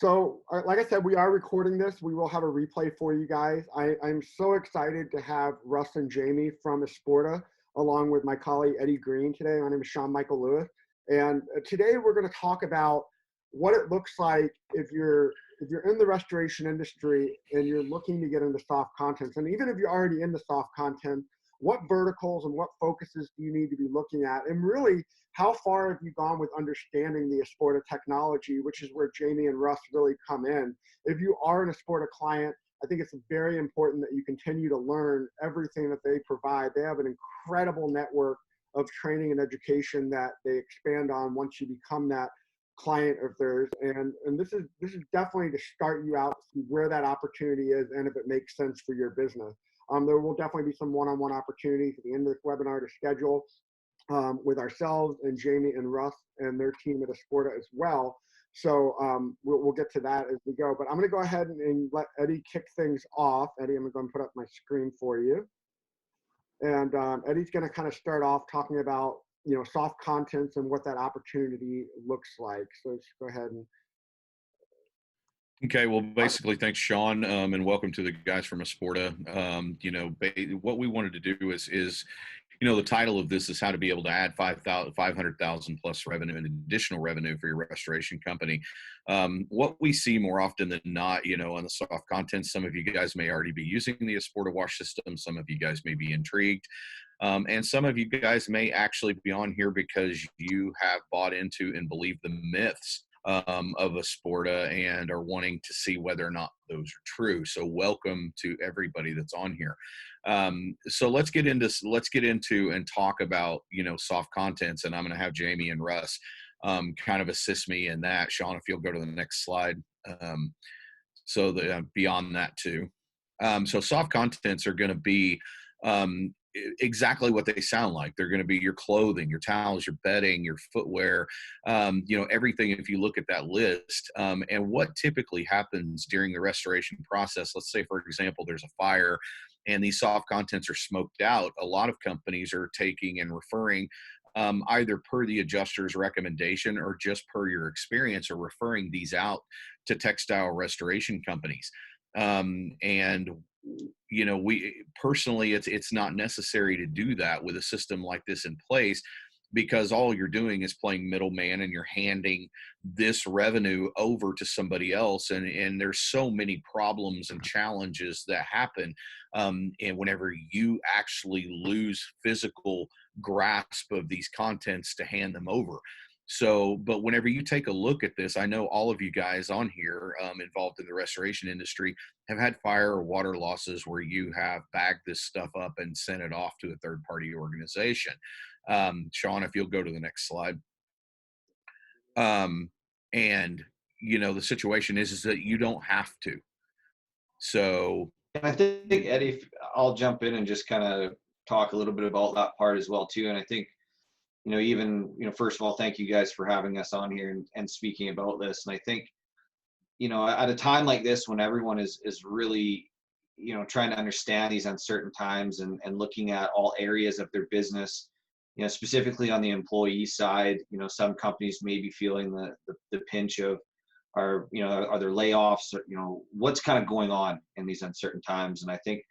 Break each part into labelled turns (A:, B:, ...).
A: So, like I said, we are recording this. We will have a replay for you guys. I'm so excited to have Russ and Jamie from Esporta, along with my colleague Eddie Green today. My name is Sean Michael Lewis. And today we're going to talk about what it looks like if you're in the restoration industry and you're looking to get into soft contents. And even if you're already in the soft content, what verticals and what focuses do you need to be looking at? And really, how far have you gone with understanding the Esporta technology, which is where Jamie and Russ really come in? If you are an Esporta client, I think it's very important that you continue to learn everything that they provide. They have an incredible network of training and education that they expand on once you become that client of theirs. And this is definitely to start you out, see where that opportunity is and if it makes sense for your business. There will definitely be some one-on-one opportunities at the end of this webinar to schedule with ourselves and Jamie and Russ and their team at Esporta as well. So we'll get to that as we go. But I'm going to go ahead and let Eddie kick things off. Eddie, I'm going to put up my screen for you. And Eddie's going to kind of start off talking about, soft contents and what that opportunity looks like. So just go ahead and.
B: Okay, well, basically, thanks, Sean, and welcome to the guys from Esporta. What we wanted to do is the title of this is how to be able to add 500,000 plus revenue and additional revenue for your restoration company. What we see more often than not, on the soft content, some of you guys may already be using the Esporta wash system. Some of you guys may be intrigued. And some of you guys may actually be on here because you have bought into and believe the myths of Esporta and are wanting to see whether or not those are true. So welcome to everybody that's on here. So let's get into and talk about, soft contents, and I'm going to have Jamie and Russ kind of assist me in that. Sean, if you'll go to the next slide. Beyond that too. So soft contents are going to be exactly what they sound like. They're going to be your clothing, your towels, your bedding, your footwear, everything. If you look at that list, and what typically happens during the restoration process, let's say, for example, there's a fire and these soft contents are smoked out. A lot of companies are taking and referring, either per the adjuster's recommendation or just per your experience, or referring these out to textile restoration companies. We personally, it's not necessary to do that with a system like this in place, because all you're doing is playing middleman and you're handing this revenue over to somebody else. And there's so many problems and challenges that happen. And whenever you actually lose physical grasp of these contents to hand them over. So, but whenever you take a look at this, I know all of you guys on here involved in the restoration industry have had fire or water losses where you have bagged this stuff up and sent it off to a third-party organization. Sean, if you'll go to the next slide. The situation is that you don't have to. So.
C: And I think, Eddie, I'll jump in and just kind of talk a little bit about that part as well, too. And I think, first of all, thank you guys for having us on here and speaking about this. And I think, at a time like this, when everyone is really, trying to understand these uncertain times and looking at all areas of their business, specifically on the employee side, some companies may be feeling the pinch of, are there layoffs, what's kind of going on in these uncertain times. And I think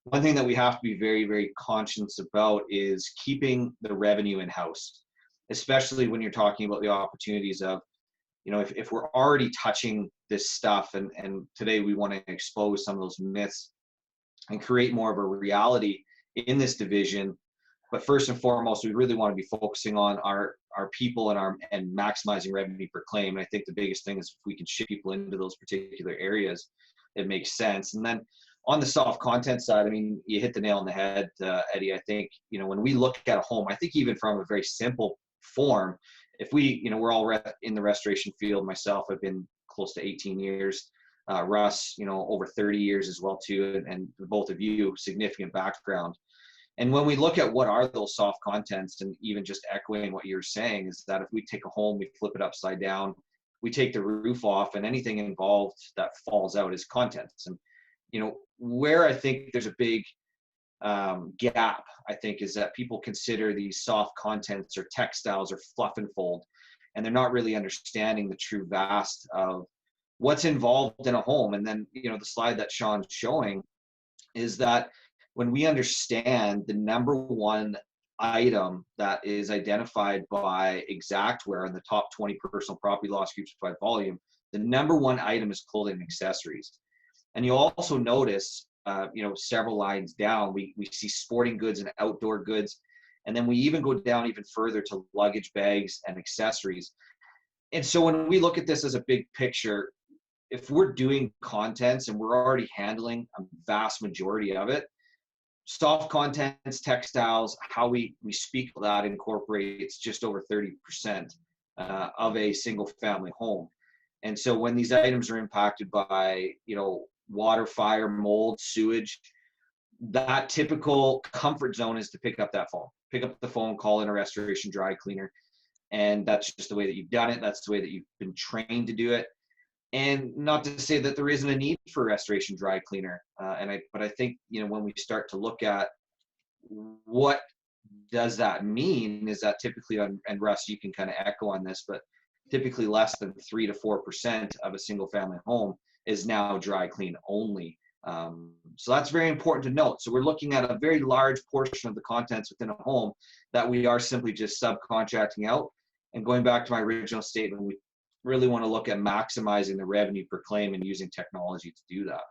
C: one thing that we have to be very, very conscious about is keeping the revenue in-house, especially when you're talking about the opportunities of, if we're already touching this stuff, and today we want to expose some of those myths and create more of a reality in this division. But first and foremost, we really want to be focusing on our people and maximizing revenue per claim. And I think the biggest thing is if we can shift people into those particular areas, it makes sense. And then on the soft content side, I mean, you hit the nail on the head, Eddie. I think, when we look at a home, I think even from a very simple form, if we, we're all in the restoration field. Myself, I've been close to 18 years. Russ, over 30 years as well too. And both of you, significant background. And when we look at what are those soft contents, and even just echoing what you're saying, is that if we take a home, we flip it upside down, we take the roof off, and anything involved that falls out is contents. And where I think there's a big gap, I think, is that people consider these soft contents or textiles or fluff and fold, and they're not really understanding the true vast of what's involved in a home. And then, the slide that Sean's showing is that when we understand the number one item that is identified by Exactware in the top 20 personal property loss groups by volume, the number one item is clothing and accessories. And you'll also notice, several lines down, we see sporting goods and outdoor goods. And then we even go down even further to luggage, bags, and accessories. And so when we look at this as a big picture, if we're doing contents and we're already handling a vast majority of it, soft contents, textiles, how we speak of that incorporates just over 30% of a single family home. And so when these items are impacted by, water, fire, mold, sewage, that typical comfort zone is to pick up the phone, call in a restoration dry cleaner. And that's just the way that you've done it. That's the way that you've been trained to do it. And not to say that there isn't a need for a restoration dry cleaner. But I think, when we start to look at what does that mean, is that typically, and Russ, you can kind of echo on this, but typically less than 3 to 4% of a single family home is now dry clean only. So that's very important to note. So we're looking at a very large portion of the contents within a home that we are simply just subcontracting out. And going back to my original statement, we really want to look at maximizing the revenue per claim and using technology to do that.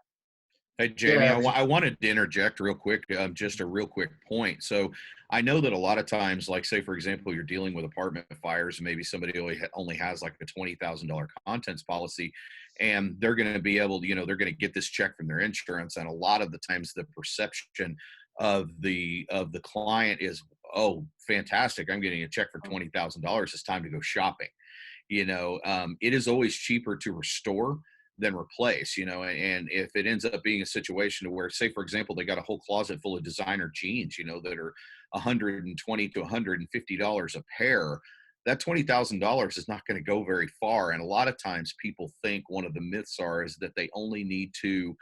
B: Hey, Jamie, I wanted to interject real quick, just a real quick point. So I know that a lot of times, like say, for example, you're dealing with apartment fires, and maybe somebody only has like a $20,000 contents policy, and they're going to be able to, they're going to get this check from their insurance. And a lot of the times the perception of the client is, oh, fantastic, I'm getting a check for $20,000. It's time to go shopping. It is always cheaper to restore than replace, and if it ends up being a situation where, say, for example, they got a whole closet full of designer jeans, that are $120 to $150 a pair, that $20,000 is not going to go very far. And a lot of times people think one of the myths is that they only need to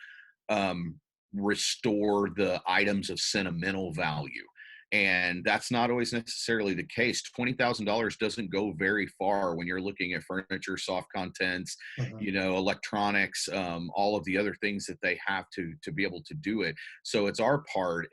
B: restore the items of sentimental value. And that's not always necessarily the case. $20,000 doesn't go very far when you're looking at furniture, soft contents, electronics, all of the other things that they have to be able to do it. So it's our part.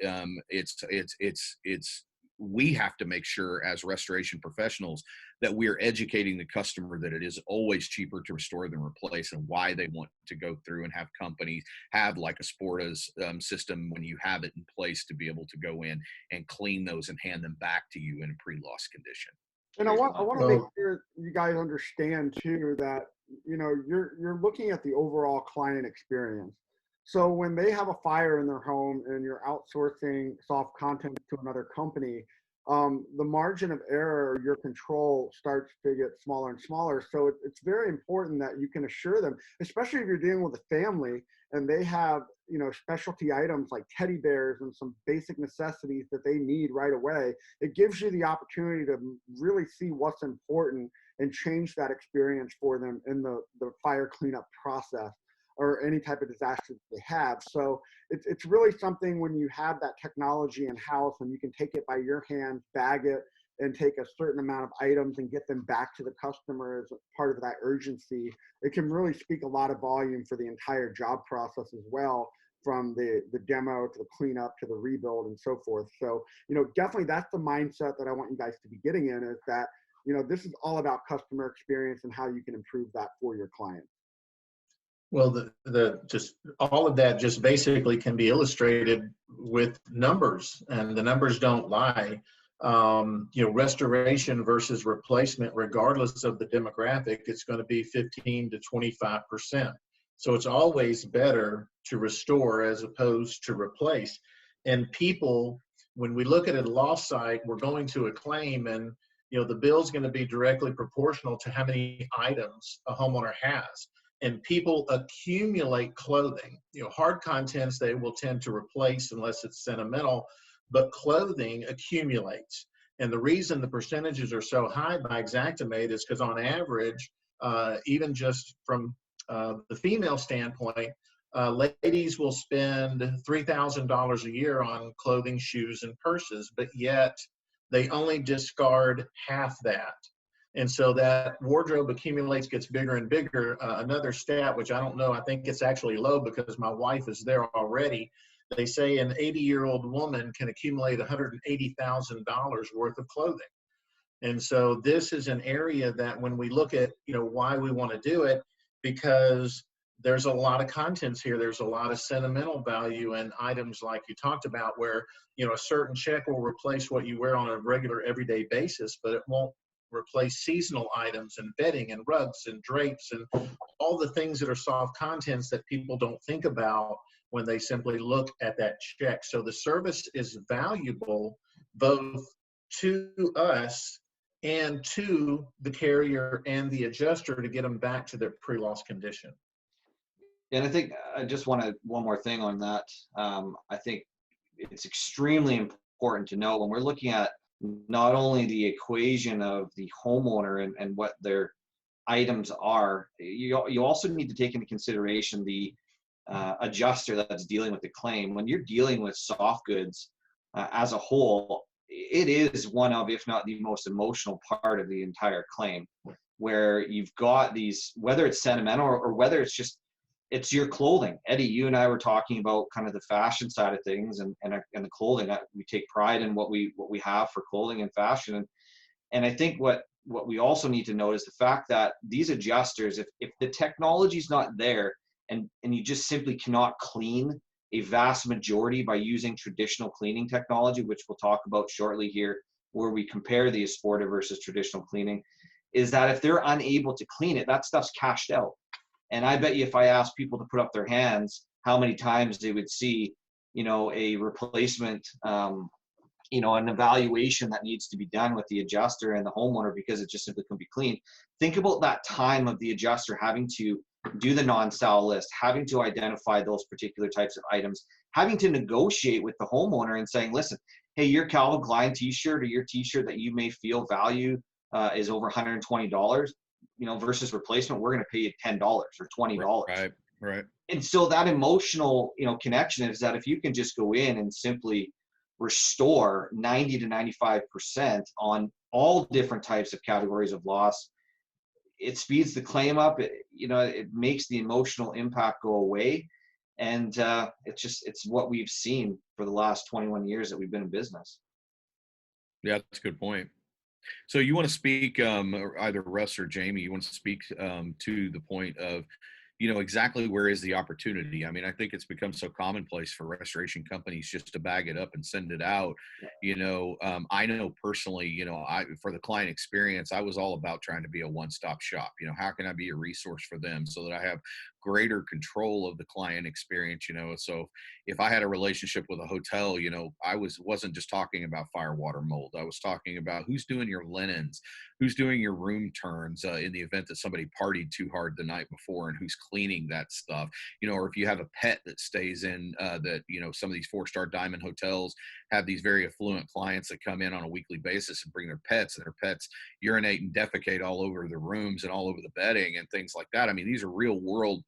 B: We have to make sure as restoration professionals that we're educating the customer that it is always cheaper to restore than replace, and why they want to go through and have companies have like a Esporta's system when you have it in place to be able to go in and clean those and hand them back to you in a pre-loss condition.
A: And I want to make sure you guys understand too that, you're looking at the overall client experience. So when they have a fire in their home and you're outsourcing soft content to another company, the margin of error, your control starts to get smaller and smaller. So it's very important that you can assure them, especially if you're dealing with a family and they have, specialty items like teddy bears and some basic necessities that they need right away. It gives you the opportunity to really see what's important and change that experience for them in the fire cleanup process, or any type of disaster that they have. So it's really something when you have that technology in-house and you can take it by your hand, bag it, and take a certain amount of items and get them back to the customer as part of that urgency, it can really speak a lot of volume for the entire job process as well, from the demo to the cleanup to the rebuild and so forth. So, definitely that's the mindset that I want you guys to be getting in, is that, this is all about customer experience and how you can improve that for your clients.
D: Well, just all of that just basically can be illustrated with numbers, and the numbers don't lie. Restoration versus replacement, regardless of the demographic, it's going to be 15 to 25%. So it's always better to restore as opposed to replace. And people, when we look at a loss site, we're going to a claim, and the bill's going to be directly proportional to how many items a homeowner has. And people accumulate clothing. Hard contents they will tend to replace unless it's sentimental, but clothing accumulates. And the reason the percentages are so high by Xactimate is because on average, even just from the female standpoint, ladies will spend $3,000 a year on clothing, shoes, and purses, but yet they only discard half that. And so that wardrobe accumulates, gets bigger and bigger. Another stat, which I don't know, I think it's actually low because my wife is there already. They say an 80-year-old woman can accumulate $180,000 worth of clothing. And so this is an area that when we look at, why we want to do it, because there's a lot of contents here. There's a lot of sentimental value in items like you talked about where, a certain check will replace what you wear on a regular everyday basis, but it won't replace seasonal items and bedding and rugs and drapes and all the things that are soft contents that people don't think about when they simply look at that check. So the service is valuable both to us and to the carrier and the adjuster to get them back to their pre-loss condition.
C: And I think I just wanted one more thing on that. I think it's extremely important to know when we're looking at not only the equation of the homeowner and what their items are, you also need to take into consideration the adjuster that's dealing with the claim. When you're dealing with soft goods as a whole, it is one of, if not the most emotional part of the entire claim, where you've got these, whether it's sentimental or whether it's your clothing. Eddie, you and I were talking about kind of the fashion side of things and the clothing. We take pride in what we have for clothing and fashion. And I think what we also need to note is the fact that these adjusters, if the technology's not there and you just simply cannot clean a vast majority by using traditional cleaning technology, which we'll talk about shortly here, where we compare the Esporta versus traditional cleaning, is that if they're unable to clean it, that stuff's cashed out. And I bet you if I asked people to put up their hands, how many times they would see, a replacement, an evaluation that needs to be done with the adjuster and the homeowner because it just simply couldn't be cleaned. Think about that time of the adjuster having to do the non-style list, having to identify those particular types of items, having to negotiate with the homeowner and saying, listen, hey, your Calvin Klein t-shirt or your t-shirt that you may feel value is over $120. Versus replacement, we're going to pay you $10 or $20.
B: Right.
C: And so that emotional, connection is that if you can just go in and simply restore 90 to 95% on all different types of categories of loss, it speeds the claim up. It makes the emotional impact go away. And it's what we've seen for the last 21 years that we've been in business.
B: Yeah, that's a good point. So you want to speak, either Russ or Jamie, you want to speak to the point of, exactly where is the opportunity? I mean, I think it's become so commonplace for restoration companies just to bag it up and send it out. I know personally, for the client experience, I was all about trying to be a one-stop shop. How can I be a resource for them so that I have greater control of the client experience? So if I had a relationship with a hotel, I wasn't just talking about fire, water, mold. I was talking about who's doing your linens, who's doing your room turns in the event that somebody partied too hard the night before, and who's cleaning that stuff. Or if you have a pet that stays in that, some of these 4-star diamond hotels have these very affluent clients that come in on a weekly basis and bring their pets, and their pets urinate and defecate all over the rooms and all over the bedding and things like that. I mean, these are real world,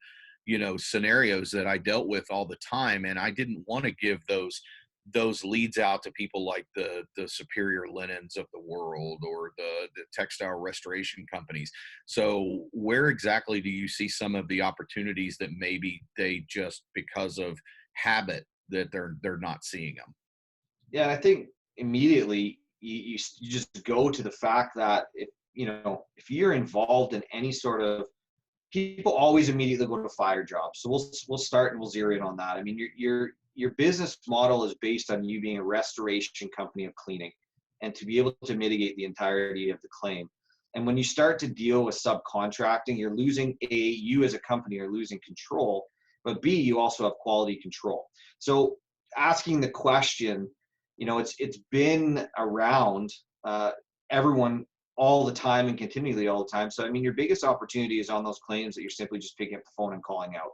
B: scenarios that I dealt with all the time. And I didn't want to give those leads out to people like the Superior Linens of the world or the textile restoration companies. So where exactly do you see some of the opportunities that maybe they just, because of habit, that they're not seeing them?
C: Yeah, I think immediately you just go to the fact that if you're involved in any sort of, people always immediately go to fire jobs. So we'll start and we'll zero in on that. I mean, your business model is based on you being a restoration company of cleaning and to be able to mitigate the entirety of the claim. And when you start to deal with subcontracting, you're losing you as a company are losing control, but B, you also have quality control. So asking the question, it's been around everyone all the time and continually all the time. So, I mean, your biggest opportunity is on those claims that you're simply just picking up the phone and calling out.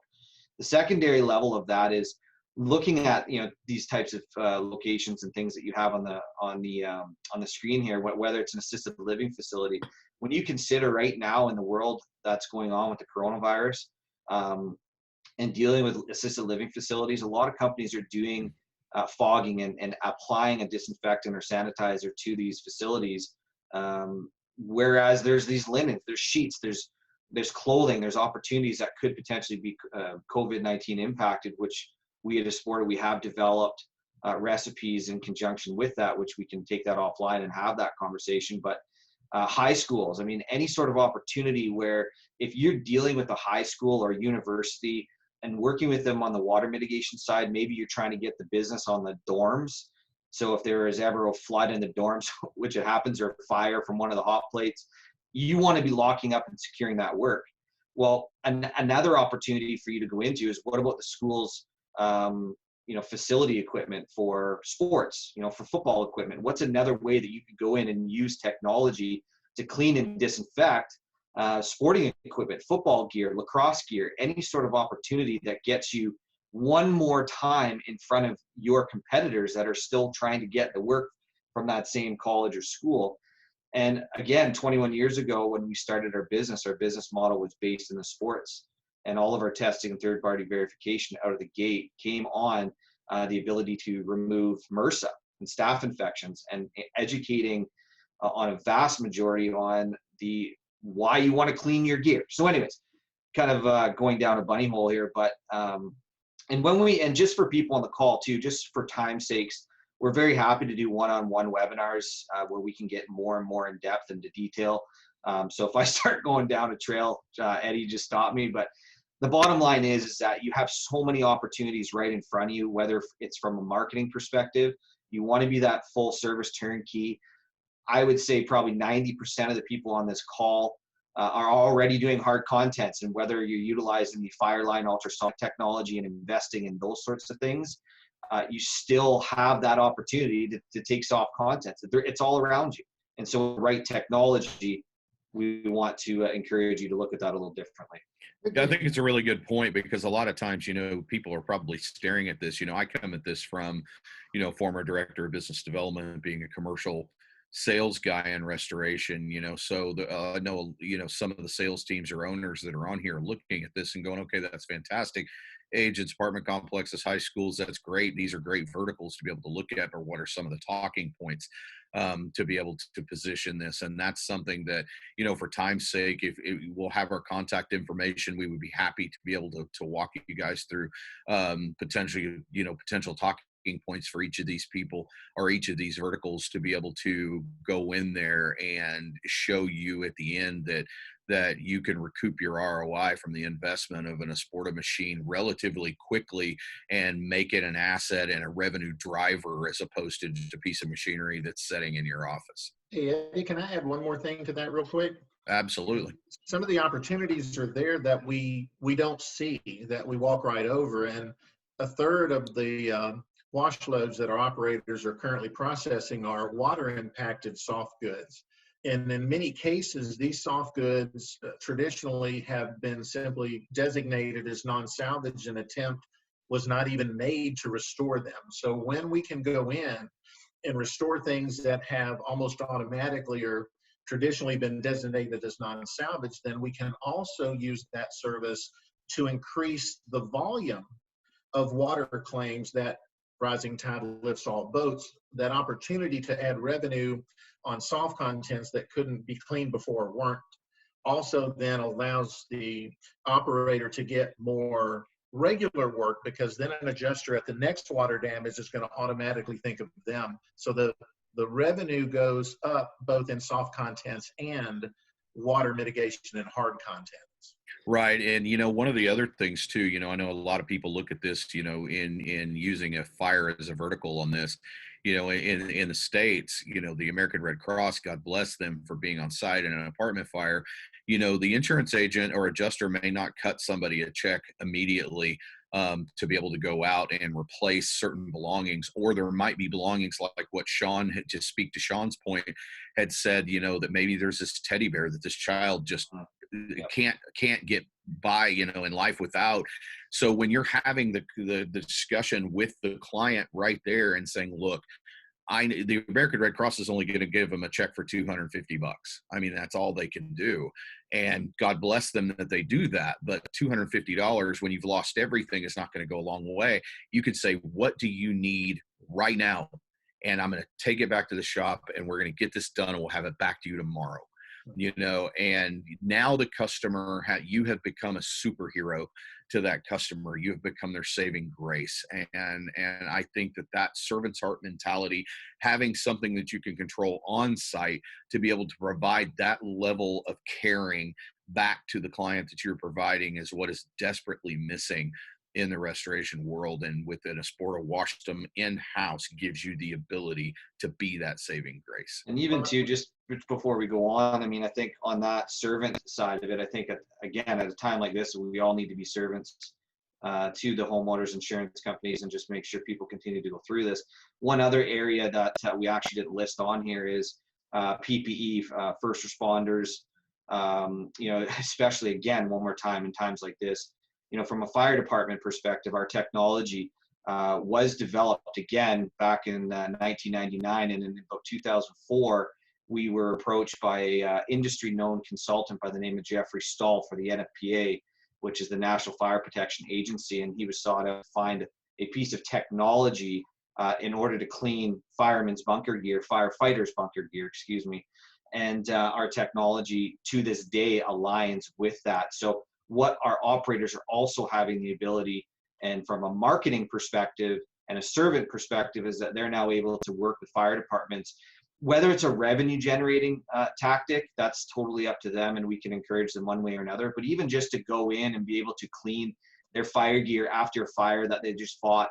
C: The secondary level of that is looking at, these types of locations and things that you have on the screen here, whether it's an assisted living facility. When you consider right now in the world that's going on with the coronavirus and dealing with assisted living facilities, a lot of companies are doing fogging and applying a disinfectant or sanitizer to these facilities whereas there's these linens, there's sheets, there's clothing, there's opportunities that could potentially be COVID-19 impacted, which we at Esporta, we have developed recipes in conjunction with that, which we can take that offline and have that conversation. But high schools, I mean, any sort of opportunity where if you're dealing with a high school or university and working with them on the water mitigation side, maybe you're trying to get the business on the dorms. So if there is ever a flood in the dorms, which it happens, or fire from one of the hot plates, you want to be locking up and securing that work. Well, another opportunity for you to go into is, what about the school's facility equipment for sports, for football equipment? What's another way that you could go in and use technology to clean and disinfect sporting equipment, football gear, lacrosse gear, any sort of opportunity that gets you one more time in front of your competitors that are still trying to get the work from that same college or school. And again, 21 years ago, when we started our business model was based in the sports, and all of our testing and third-party verification out of the gate came on the ability to remove MRSA and staph infections, and educating on a vast majority on the why you want to clean your gear. So anyways, kind of going down a bunny hole here, but and just for people on the call too, just for time's sakes, we're very happy to do one-on-one webinars where we can get more and more in depth into detail. So if I start going down a trail, Eddie, just stop me. But the bottom line is that you have so many opportunities right in front of you, whether it's from a marketing perspective, you want to be that full service turnkey. I would say probably 90% of the people on this call are already doing hard contents, and whether you're utilizing the Fireline ultrasonic technology and investing in those sorts of things, you still have that opportunity to take soft contents. It's all around you. And so with the right technology, we want to encourage you to look at that a little differently.
B: Yeah, I think it's a really good point, because a lot of times, people are probably staring at this. I come at this from, former director of business development, being a commercial sales guy in restoration, so I know, some of the sales teams or owners that are on here looking at this and going, okay, that's fantastic. Agents, apartment complexes, high schools, that's great. These are great verticals to be able to look at, or what are some of the talking points to be able to position this. And that's something that, for time's sake, if we'll have our contact information, we would be happy to be able to walk you guys through potential talking points for each of these people or each of these verticals, to be able to go in there and show you at the end that you can recoup your ROI from the investment of an Esporta machine relatively quickly and make it an asset and a revenue driver, as opposed to just a piece of machinery that's sitting in your office.
D: Hey, Eddie, can I add one more thing to that real quick?
B: Absolutely.
D: Some of the opportunities are there that we don't see, that we walk right over. And a third of the wash loads that our operators are currently processing are water impacted soft goods. And in many cases, these soft goods traditionally have been simply designated as non-salvage. An attempt was not even made to restore them. So when we can go in and restore things that have almost automatically or traditionally been designated as non-salvage, then we can also use that service to increase the volume of water claims that rising tide lifts all boats. That opportunity to add revenue on soft contents that couldn't be cleaned before weren't also then allows the operator to get more regular work, because then an adjuster at the next water damage is going to automatically think of them. So the revenue goes up both in soft contents and water mitigation and hard contents.
B: Right. And, one of the other things too, I know a lot of people look at this, in using a fire as a vertical on this, in the States, the American Red Cross, God bless them for being on site in an apartment fire. The insurance agent or adjuster may not cut somebody a check immediately to be able to go out and replace certain belongings, or there might be belongings like what Sean had, to speak to Sean's point, had said, that maybe there's this teddy bear that this child just can't get by, in life without. So when you're having the discussion with the client right there and saying, look, the American Red Cross is only going to give them a check for $250. I mean, that's all they can do. And God bless them that they do that. But $250 when you've lost everything is not going to go a long way. You could say, what do you need right now? And I'm going to take it back to the shop and we're going to get this done and we'll have it back to you tomorrow. you know, and now the customer, you have become a superhero to that customer. You have become their saving grace. And I think that servant's heart mentality, having something that you can control on site to be able to provide that level of caring back to the client that you're providing, is what is desperately missing in the restoration world. And within Esporta, wash them in-house gives you the ability to be that saving grace.
C: And even too, just before we go on, I mean, I think on that servant side of it, I think again, at a time like this, we all need to be servants to the homeowners insurance companies, and just make sure people continue to go through this. One other area that we actually didn't list on here is PPE, first responders, you know, especially again, one more time in times like this, you know, from a fire department perspective, our technology was developed again back in 1999, and in about 2004, we were approached by a industry-known consultant by the name of Jeffrey Stahl for the NFPA, which is the National Fire Protection Agency, and he was sought out to find a piece of technology in order to clean firemen's bunker gear, firefighters' bunker gear, excuse me, and our technology to this day aligns with that. So what our operators are also having the ability, and from a marketing perspective and a servant perspective, is that they're now able to work with fire departments. Whether it's a revenue generating tactic, that's totally up to them, and we can encourage them one way or another. But even just to go in and be able to clean their fire gear after a fire that they just fought,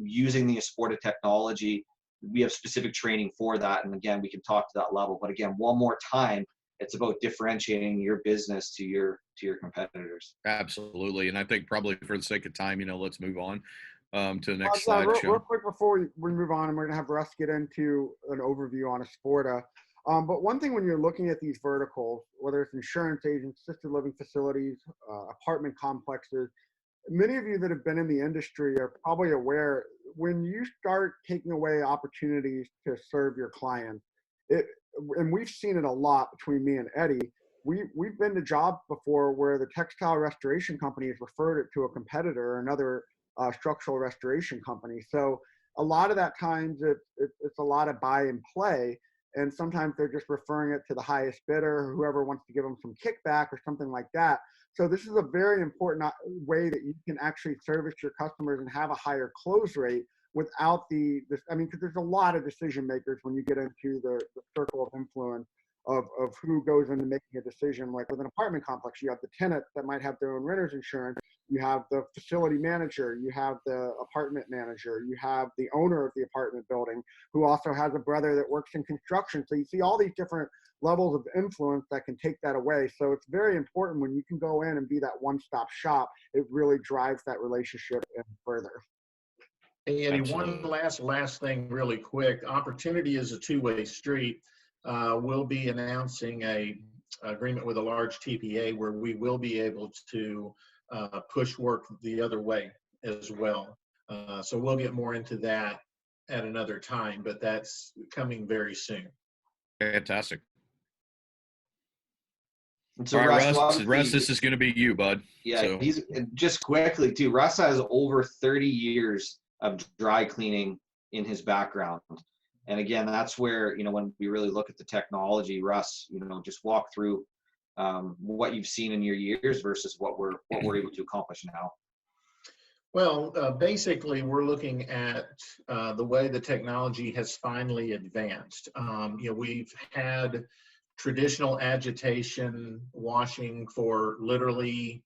C: using the Esporta technology, we have specific training for that. And again, we can talk to that level. But again, one more time, it's about differentiating your business to your competitors.
B: Absolutely. And I think probably for the sake of time, you know, let's move on to the next slide.
A: Real quick before we move on, and we're going to have Russ get into an overview on Esporta. But one thing when you're looking at these verticals, whether it's insurance agents, assisted living facilities, apartment complexes, many of you that have been in the industry are probably aware, when you start taking away opportunities to serve your clients, and we've seen it a lot between me and Eddie, we've been to jobs before where the textile restoration company has referred it to a competitor or another structural restoration company. So a lot of that times it's a lot of buy and play, and sometimes they're just referring it to the highest bidder or whoever wants to give them some kickback or something like that. So this is a very important way that you can actually service your customers and have a higher close rate without because there's a lot of decision makers when you get into the circle of influence of who goes into making a decision. Like with an apartment complex, you have the tenant that might have their own renter's insurance, you have the facility manager, you have the apartment manager, you have the owner of the apartment building who also has a brother that works in construction. So you see all these different levels of influence that can take that away. So it's very important when you can go in and be that one-stop shop, it really drives that relationship in further.
D: Hey, Eddie, one last thing really quick. Opportunity is a two-way street. We'll be announcing a agreement with a large TPA where we will be able to push work the other way as well. So we'll get more into that at another time, but that's coming very soon.
B: Fantastic.
C: So
B: all right, Russ, this is going to be you, bud.
C: Yeah,
B: so.
C: He's just quickly too. Russ has over 30 years of dry cleaning in his background. And again, that's where, you know, when we really look at the technology, Russ, you know, just walk through what you've seen in your years versus what we're able to accomplish now.
D: Well, basically, we're looking at the way the technology has finally advanced. You know, we've had traditional agitation washing for literally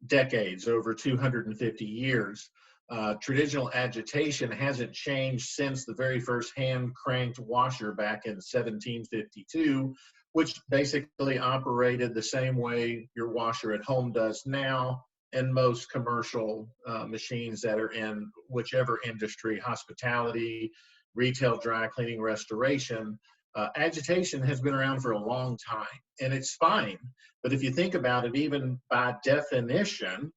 D: decades, over 250 years. Traditional agitation hasn't changed since the very first hand-cranked washer back in 1752, which basically operated the same way your washer at home does now, and most commercial machines that are in whichever industry, hospitality, retail, dry cleaning, restoration. Agitation has been around for a long time, and it's fine. But if you think about it, even by definition,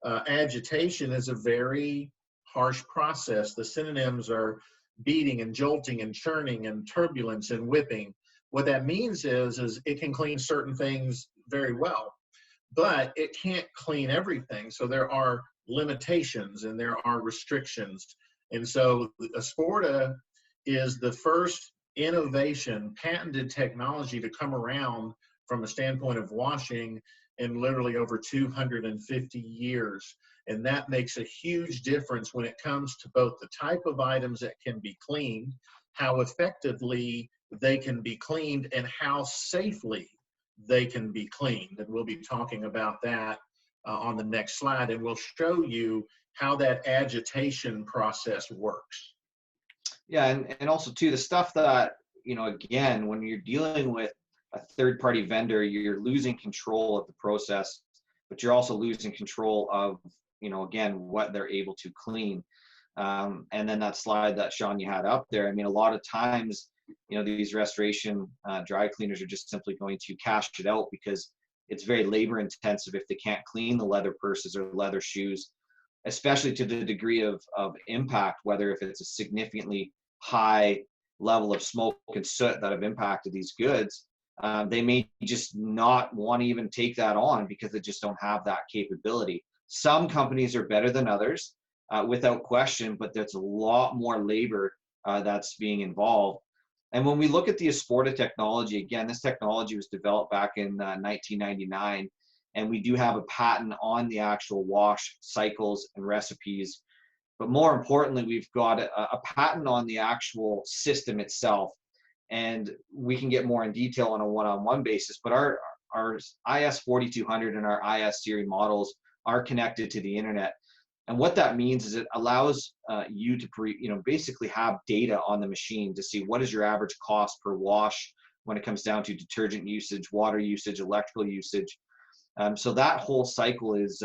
D: agitation is a very harsh process. The synonyms are beating and jolting and churning and turbulence and whipping. What that means is it can clean certain things very well, but it can't clean everything. So there are limitations and there are restrictions. And so Esporta is the first innovation, patented technology to come around from a standpoint of washing in literally over 250 years. And that makes a huge difference when it comes to both the type of items that can be cleaned, how effectively they can be cleaned, and how safely they can be cleaned. And we'll be talking about that on the next slide, and we'll show you how that agitation process works.
C: Yeah, and also too, the stuff that, again, when you're dealing with a third-party vendor, you're losing control of the process, but you're also losing control of, again, what they're able to clean. And then that slide that Sean, you had up there, I mean, a lot of times, these restoration dry cleaners are just simply going to cash it out because it's very labor intensive if they can't clean the leather purses or leather shoes, especially to the degree of impact, whether if it's a significantly high level of smoke and soot that have impacted these goods. They may just not want to even take that on because they just don't have that capability. Some companies are better than others, without question, but there's a lot more labor that's being involved. And when we look at the Esporta technology, again, this technology was developed back in 1999, and we do have a patent on the actual wash cycles and recipes. But more importantly, we've got a patent on the actual system itself. And we can get more in detail on a one-on-one basis, but our IS 4200 and our IS series models are connected to the internet. And what that means is it allows you to basically have data on the machine to see what is your average cost per wash when it comes down to detergent usage, water usage, electrical usage. So that whole cycle is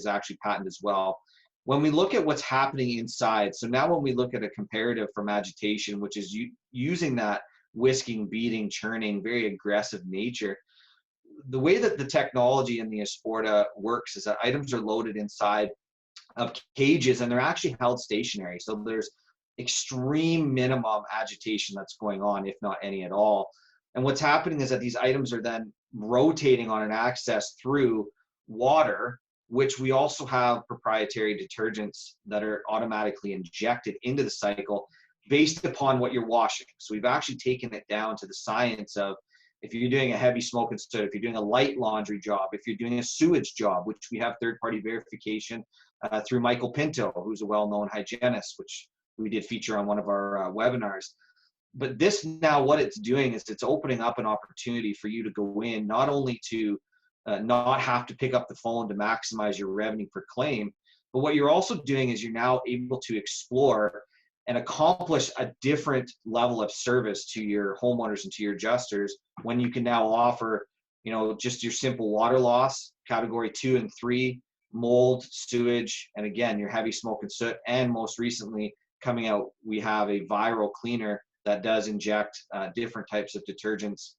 C: actually patented as well. When we look at what's happening inside, so now when we look at a comparative from agitation, which is using that whisking, beating, churning, very aggressive nature, the way that the technology in the Esporta works is that items are loaded inside of cages and they're actually held stationary. So there's extreme minimum agitation that's going on, if not any at all. And what's happening is that these items are then rotating on an axis through water, which we also have proprietary detergents that are automatically injected into the cycle based upon what you're washing. So we've actually taken it down to the science of if you're doing a heavy smoke and soot, if you're doing a light laundry job, if you're doing a sewage job, which we have third-party verification through Michael Pinto, who's a well-known hygienist, which we did feature on one of our webinars. But this now, what it's doing is it's opening up an opportunity for you to go in, not only to not have to pick up the phone to maximize your revenue per claim, but what you're also doing is you're now able to explore and accomplish a different level of service to your homeowners and to your adjusters when you can now offer, just your simple water loss, category 2 and 3, mold, sewage, and again, your heavy smoke and soot. And most recently coming out, we have a viral cleaner that does inject different types of detergents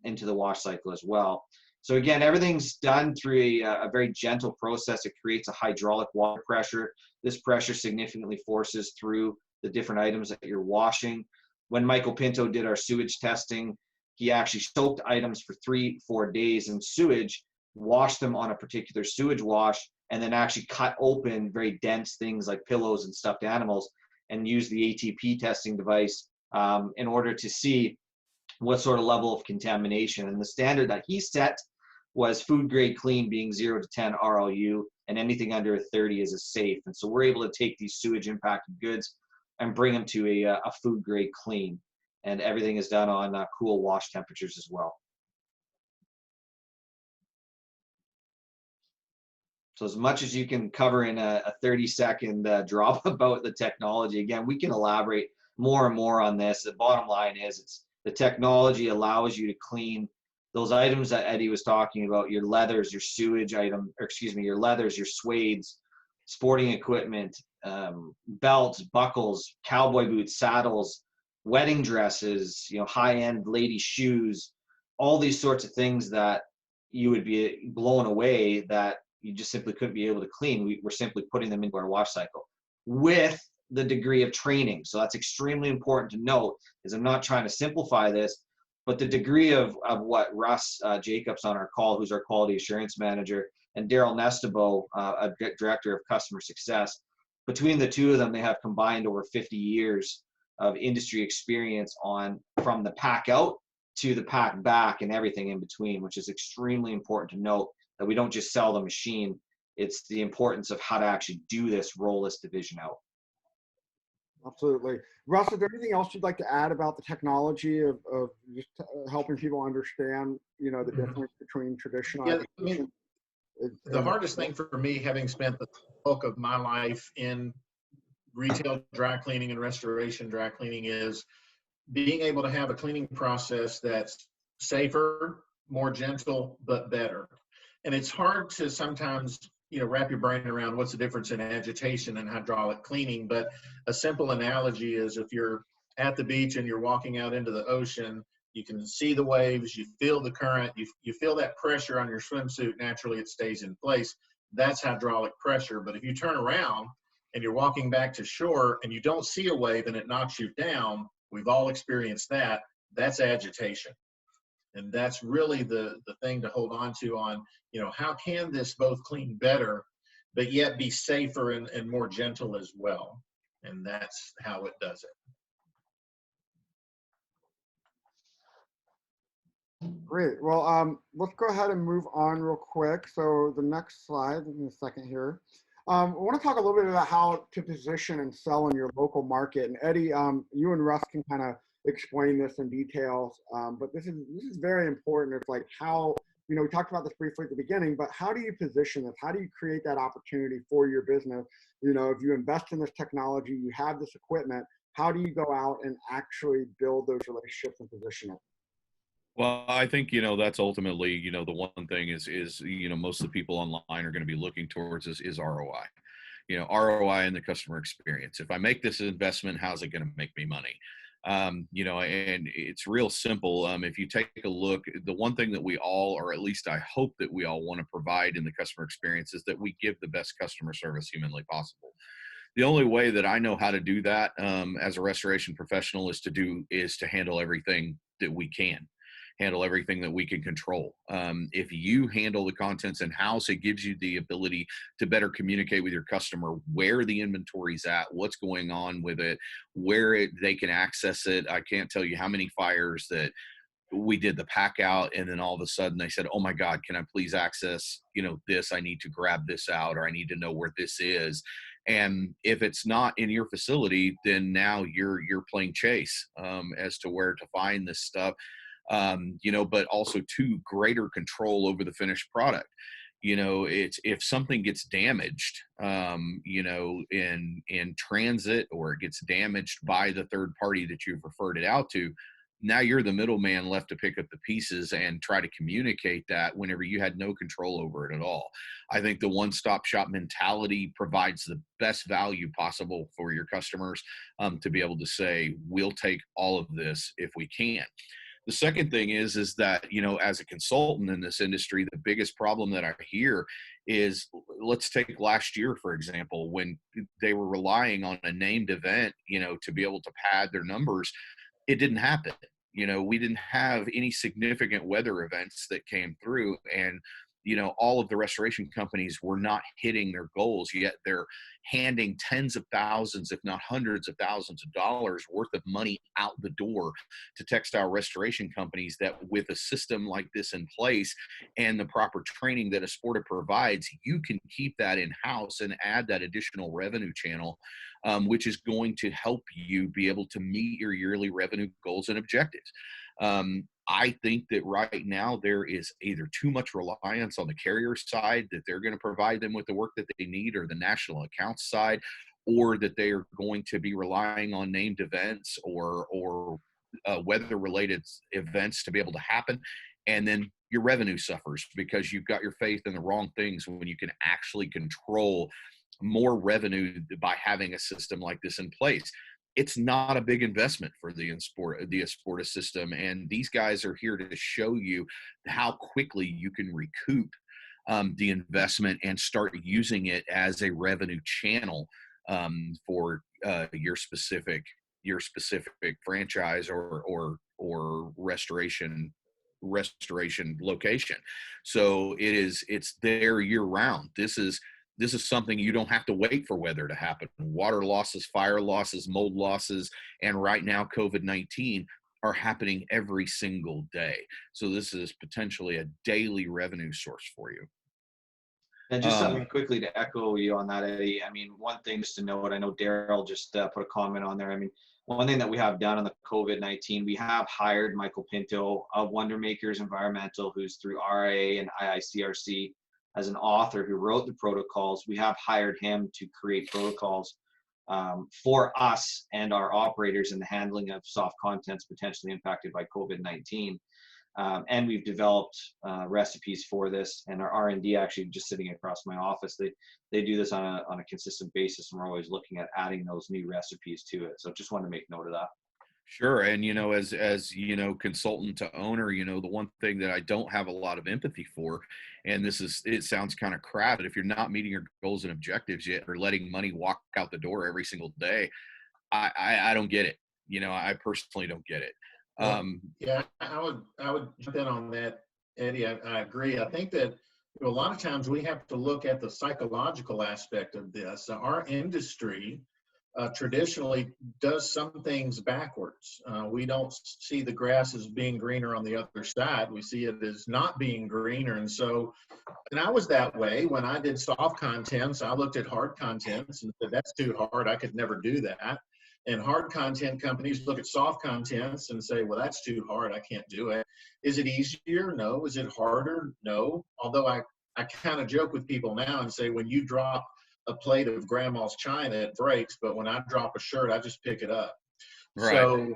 C: into the wash cycle as well. So again, everything's done through a very gentle process. It creates a hydraulic water pressure. This pressure significantly forces through the different items that you're washing. When Michael Pinto did our sewage testing, he actually soaked items for 3-4 days in sewage, washed them on a particular sewage wash, and then actually cut open very dense things like pillows and stuffed animals and used the ATP testing device in order to see what sort of level of contamination. And the standard that he set was food grade clean being 0 to 10 RLU, and anything under 30 is a safe. And so we're able to take these sewage impacted goods and bring them to a food grade clean. And everything is done on cool wash temperatures as well. So as much as you can cover in a 30-second drop about the technology, again, we can elaborate more and more on this. The bottom line is the technology allows you to clean those items that Eddie was talking about, your leathers, your sewage item, or excuse me, your leathers, your suedes, sporting equipment, belts, buckles, cowboy boots, saddles, wedding dresses, high-end lady shoes, all these sorts of things that you would be blown away that you just simply couldn't be able to clean. We're simply putting them into our wash cycle with the degree of training. So that's extremely important to note, is I'm not trying to simplify this, but the degree of what Russ Jacobs on our call, who's our quality assurance manager, and Daryl Nestabo, a director of customer success, between the two of them, they have combined over 50 years of industry experience on from the pack out to the pack back and everything in between, which is extremely important to note, that we don't just sell the machine. It's the importance of how to actually do this, roll this division out.
A: Absolutely. Russ, is there anything else you'd like to add about the technology of just helping people understand, you know, the difference between traditional?
D: Yeah, I mean, the hardest thing for me, having spent the bulk of my life in retail dry cleaning and restoration dry cleaning, is being able to have a cleaning process that's safer, more gentle, but better. And it's hard to sometimes, you know, wrap your brain around what's the difference in agitation and hydraulic cleaning. But a simple analogy is, if you're at the beach and you're walking out into the ocean, you can see the waves, you feel the current, you feel that pressure on your swimsuit, naturally it stays in place. That's hydraulic pressure. But if you turn around and you're walking back to shore and you don't see a wave and it knocks you down, we've all experienced that. That's agitation. And that's really the thing to hold on to on, you know, how can this both clean better, but yet be safer and more gentle as well. And that's how it does it.
A: Great. Well, let's go ahead and move on real quick. So the next slide, in a second here. I want to talk a little bit about how to position and sell in your local market. And Eddie, you and Russ can kind of explain this in details. But this is very important. It's like how, you know, we talked about this briefly at the beginning, but how do you position this? How do you create that opportunity for your business? You know, if you invest in this technology, you have this equipment, how do you go out and actually build those relationships and position it?
B: Well, I think, you know, that's ultimately, you know, the one thing is, you know, most of the people online are going to be looking towards is ROI, you know, ROI and the customer experience. If I make this investment, how's it going to make me money? You know, and it's real simple. If you take a look, the one thing that we all, or at least I hope that we all want to provide in the customer experience, is that we give the best customer service humanly possible. The only way that I know how to do that as a restoration professional is to handle everything that we can. Handle everything that we can control. If you handle the contents in-house, it gives you the ability to better communicate with your customer where the inventory's at, what's going on with it, they can access it. I can't tell you how many fires that we did the pack out and then all of a sudden they said, oh my God, can I please access, you know, this, I need to grab this out, or I need to know where this is. And if it's not in your facility, then now you're playing chase as to where to find this stuff. You know, but also to greater control over the finished product. You know, it's, if something gets damaged, you know, in transit, or it gets damaged by the third party that you've referred it out to, now you're the middleman left to pick up the pieces and try to communicate that whenever you had no control over it at all. I think the one-stop shop mentality provides the best value possible for your customers to be able to say, we'll take all of this if we can. The second thing is that, you know, as a consultant in this industry, the biggest problem that I hear is, let's take last year, for example, when they were relying on a named event, you know, to be able to pad their numbers. It didn't happen. You know, we didn't have any significant weather events that came through, and, you know, all of the restoration companies were not hitting their goals, yet they're handing tens of thousands, if not hundreds of thousands of dollars worth of money out the door to textile restoration companies, that with a system like this in place and the proper training that Esporta provides, you can keep that in-house and add that additional revenue channel, which is going to help you be able to meet your yearly revenue goals and objectives. I think that right now there is either too much reliance on the carrier side, that they're going to provide them with the work that they need, or the national accounts side, or that they are going to be relying on named events or weather related events to be able to happen. And then your revenue suffers because you've got your faith in the wrong things, when you can actually control more revenue by having a system like this in place. It's not a big investment for the Esporta system, and these guys are here to show you how quickly you can recoup the investment and start using it as a revenue channel for your specific franchise or restoration location. So it's there year round. This is This is something you don't have to wait for weather to happen. Water losses, fire losses, mold losses, and right now COVID-19 are happening every single day. So this is potentially a daily revenue source for you.
C: And just something quickly to echo you on that, Eddie. I mean, one thing just to note, I know Daryl just put a comment on there. I mean, one thing that we have done on the COVID-19, we have hired Michael Pinto of Wonder Makers Environmental, who's through RIA and IICRC, as an author who wrote the protocols. We have hired him to create protocols for us and our operators in the handling of soft contents potentially impacted by COVID-19. And we've developed recipes for this, and our R&D actually just sitting across my office, they do this on a consistent basis, and we're always looking at adding those new recipes to it. So just want to make note of that.
B: Sure. And, as consultant to owner, the one thing that I don't have a lot of empathy for, and it sounds kind of crap, but if you're not meeting your goals and objectives yet, or letting money walk out the door every single day, I don't get it. I personally don't get it.
D: Yeah, I would jump in on that, Eddie. I agree. I think that a lot of times we have to look at the psychological aspect of this. Our industry traditionally does some things backwards. We don't see the grass as being greener on the other side. We see it as not being greener. And I was that way when I did soft contents. I looked at hard contents and said, that's too hard. I could never do that. And hard content companies look at soft contents and say, well, that's too hard. I can't do it. Is it easier? No. Is it harder? No. Although I kind of joke with people now and say, when you drop a plate of grandma's china, it breaks, but when I drop a shirt, I just pick it up. Right. So,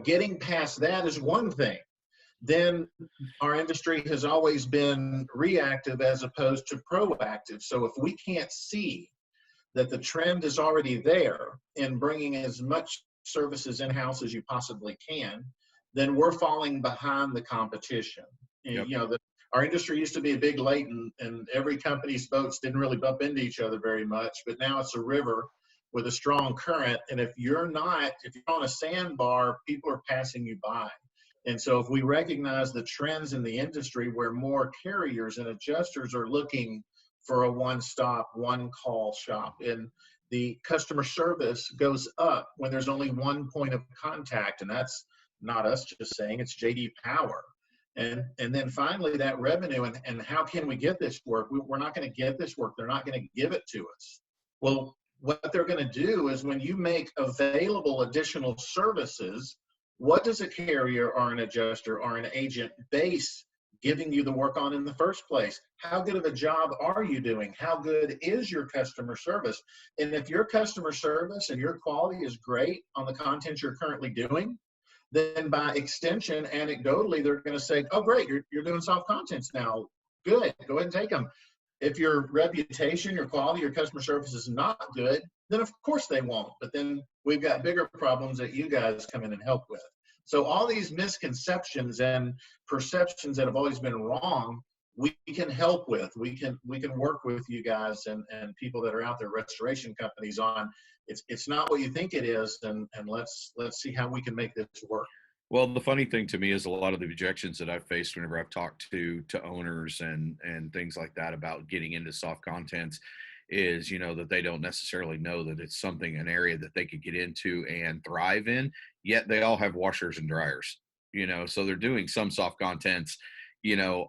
D: getting past that is one thing. Then our industry has always been reactive as opposed to proactive. So if we can't see that the trend is already there in bringing as much services in-house as you possibly can, then we're falling behind the competition. Yep. Our industry used to be a big lake, and every company's boats didn't really bump into each other very much, but now it's a river with a strong current. And if you're on a sandbar, people are passing you by. And so if we recognize the trends in the industry where more carriers and adjusters are looking for a one-stop, one-call shop, and the customer service goes up when there's only one point of contact, and that's not us just saying, it's JD Power. And then finally that revenue, and how can we get this work? We're not going to get this work. They're not going to give it to us. Well, what they're going to do is when you make available additional services, what does a carrier or an adjuster or an agent base giving you the work on in the first place? How good of a job are you doing? How good is your customer service? And if your customer service and your quality is great on the content you're currently doing, then by extension, anecdotally, they're going to say, oh, great, you're doing soft contents now. Good, go ahead and take them. If your reputation, your quality, your customer service is not good, then of course they won't. But then we've got bigger problems that you guys come in and help with. So all these misconceptions and perceptions that have always been wrong, we can help with. We can work with you guys and people that are out there, restoration companies, on it's not what you think it is, and let's see how we can make this work.
B: Well, the funny thing to me is a lot of the objections that I've faced whenever I've talked to owners and things like that about getting into soft contents is, that they don't necessarily know that it's an area that they could get into and thrive in, yet they all have washers and dryers, so they're doing some soft contents,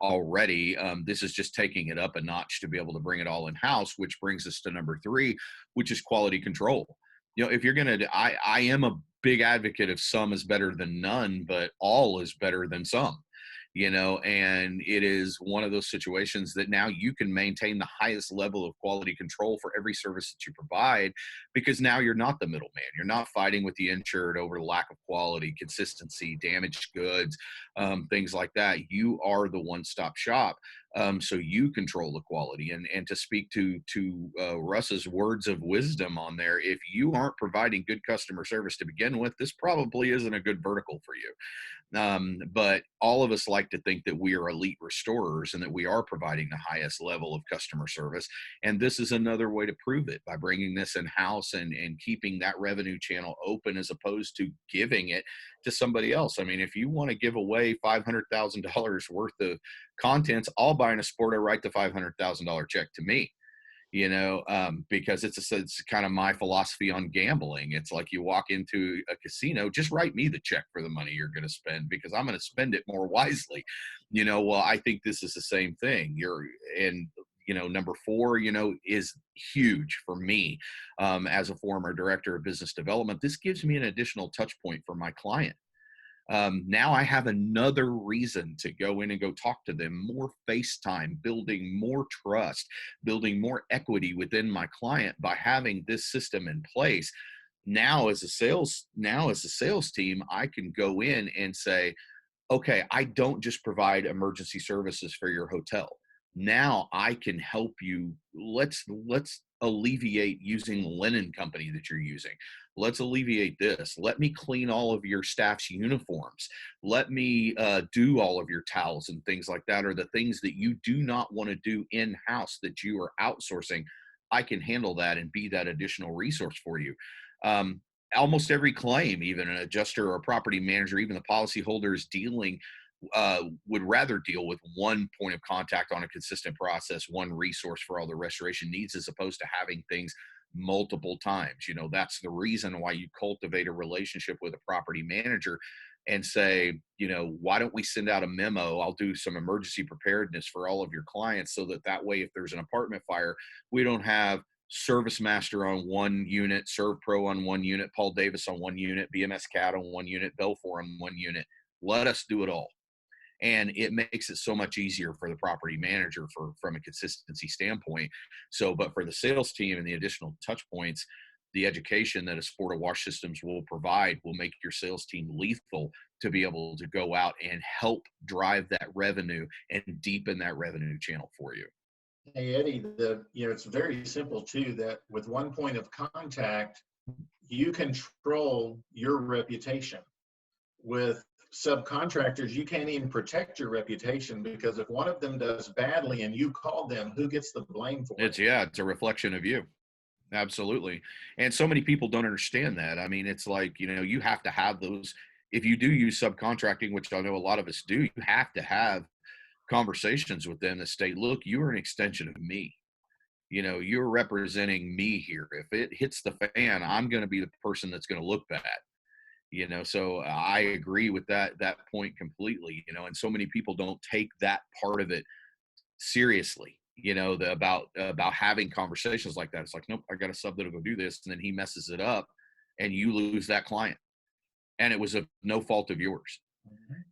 B: already. This is just taking it up a notch to be able to bring it all in house, which brings us to number 3, which is quality control. If you're going to, I am a big advocate of some is better than none, but all is better than some. And it is one of those situations that now you can maintain the highest level of quality control for every service that you provide, because now you're not the middleman. You're not fighting with the insured over lack of quality, consistency, damaged goods, things like that. You are the one-stop shop. So you control the quality. And to speak to Russ's words of wisdom on there, if you aren't providing good customer service to begin with, this probably isn't a good vertical for you. But all of us like to think that we are elite restorers and that we are providing the highest level of customer service. And this is another way to prove it by bringing this in-house and keeping that revenue channel open as opposed to giving it to somebody else. I mean, if you want to give away $500,000 worth of contents, I'll buy an Esporta, write the $500,000 check to me. because it's kind of my philosophy on gambling. It's like you walk into a casino, just write me the check for the money you're going to spend, because I'm going to spend it more wisely. Well, I think this is the same thing. Number 4, is huge for me. As a former director of business development, this gives me an additional touch point for my client. Now I have another reason to go in and go talk to them, more FaceTime, building more trust, building more equity within my client by having this system in place. Now as a sales team, I can go in and say, okay, I don't just provide emergency services for your hotel. Now I can help you. Let's alleviate using the linen company that you're using. Let's alleviate this. Let me clean all of your staff's uniforms. Let me do all of your towels and things like that, or the things that you do not want to do in-house that you are outsourcing. I can handle that and be that additional resource for you. Almost every claim, even an adjuster or a property manager, even the policyholder is dealing would rather deal with one point of contact on a consistent process, one resource for all the restoration needs, as opposed to having things multiple times. That's the reason why you cultivate a relationship with a property manager and say, why don't we send out a memo? I'll do some emergency preparedness for all of your clients, so that way, if there's an apartment fire, we don't have Service Master on one unit, Serve Pro on one unit, Paul Davis on one unit, BMS CAT on one unit, Belfour on one unit. Let us do it all. And it makes it so much easier for the property manager from a consistency standpoint. But for the sales team and the additional touch points, the education that Esporta Wash Systems will provide will make your sales team lethal to be able to go out and help drive that revenue and deepen that revenue channel for you.
D: Hey, Eddie, it's very simple too, that with one point of contact, you control your reputation. With subcontractors, you can't even protect your reputation, because if one of them does badly and you call them, who gets the blame for it?
B: It's a reflection of you. Absolutely. And so many people don't understand that. I mean, it's like, you have to have those. If you do use subcontracting, which I know a lot of us do, you have to have conversations with them that state, look, you're an extension of me. You're representing me here. If it hits the fan, I'm going to be the person that's going to look bad. So I agree with that point completely, and so many people don't take that part of it seriously, about having conversations like that. It's like, nope, I got a sub that'll go do this. And then he messes it up and you lose that client. And it was of no fault of yours,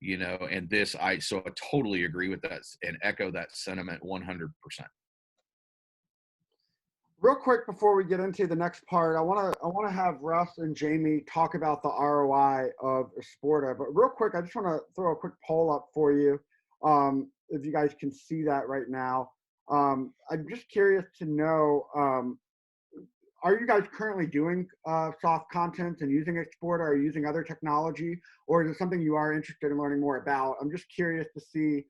B: and I totally agree with that and echo that sentiment 100%.
A: Real quick before we get into the next part, I want to have Russ and Jamie talk about the ROI of Esporta. But real quick, I just want to throw a quick poll up for you, if you guys can see that right now. I'm just curious to know, are you guys currently doing soft content and using Esporta or using other technology, or is it something you are interested in learning more about? I'm just curious to see,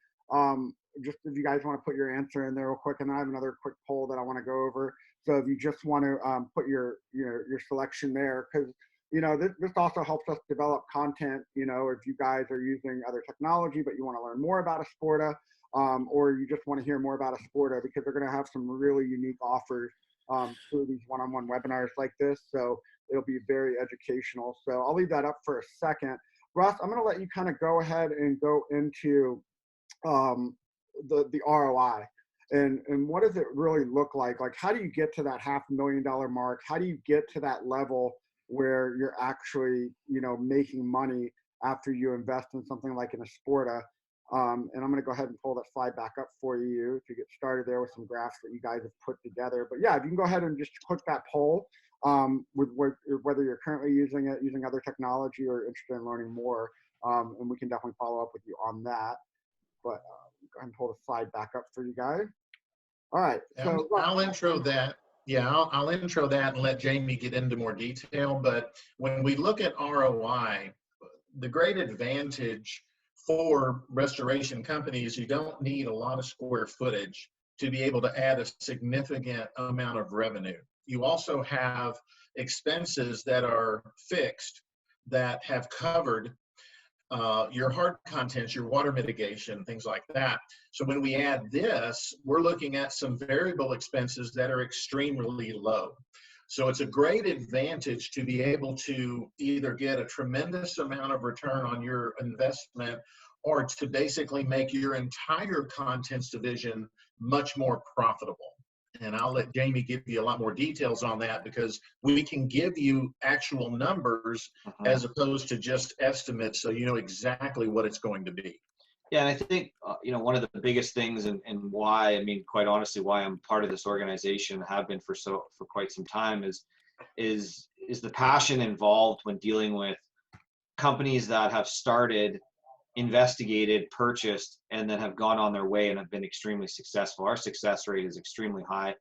A: just if you guys want to put your answer in there real quick, and then I have another quick poll that I want to go over. So if you just want to put your selection there, because this also helps us develop content. If you guys are using other technology but you want to learn more about Esporta, or you just want to hear more about Esporta, because they're going to have some really unique offers through these one-on-one webinars like this. So it'll be very educational. So I'll leave that up for a second. Russ, I'm going to let you kind of go ahead and go into the ROI. And what does it really look like? Like, how do you get to that $500,000 mark? How do you get to that level where you're actually, making money after you invest in something like an Esporta? And I'm going to go ahead and pull that slide back up for you to get started there with some graphs that you guys have put together. But yeah, if you can go ahead and just click that poll with whether you're currently using other technology or interested in learning more, and we can definitely follow up with you on that. But go ahead and pull the slide back up for you guys. All right. So
D: I'll intro that. Yeah, I'll intro that and let Jamie get into more detail. But when we look at ROI, the great advantage for restoration companies, you don't need a lot of square footage to be able to add a significant amount of revenue. You also have expenses that are fixed that have covered your hard contents, your water mitigation, things like that. So when we add this, we're looking at some variable expenses that are extremely low. So it's a great advantage to be able to either get a tremendous amount of return on your investment or to basically make your entire contents division much more profitable. And I'll let Jamie give you a lot more details on that, because we can give you actual numbers as opposed to just estimates, so you know exactly what it's going to be.
C: Yeah, and I think one of the biggest things, and why, I mean, quite honestly, why I'm part of this organization, have been for quite some time, is the passion involved when dealing with companies that have started, investigated, purchased, and then have gone on their way and have been extremely successful. Our success rate is extremely high.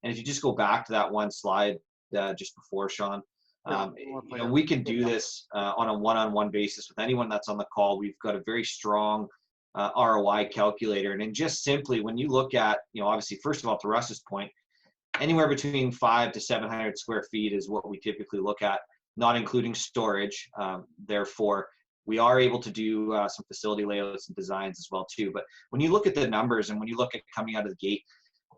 C: And if you just go back to that one slide just before, Sean, we can do this on a one-on-one basis with anyone that's on the call. We've got a very strong ROI calculator. And then just simply, when you look at, obviously, first of all, to Russ's point, anywhere between 500 to 700 square feet is what we typically look at, not including storage. Therefore, we are able to do some facility layouts and designs as well too. But when you look at the numbers and when you look at coming out of the gate,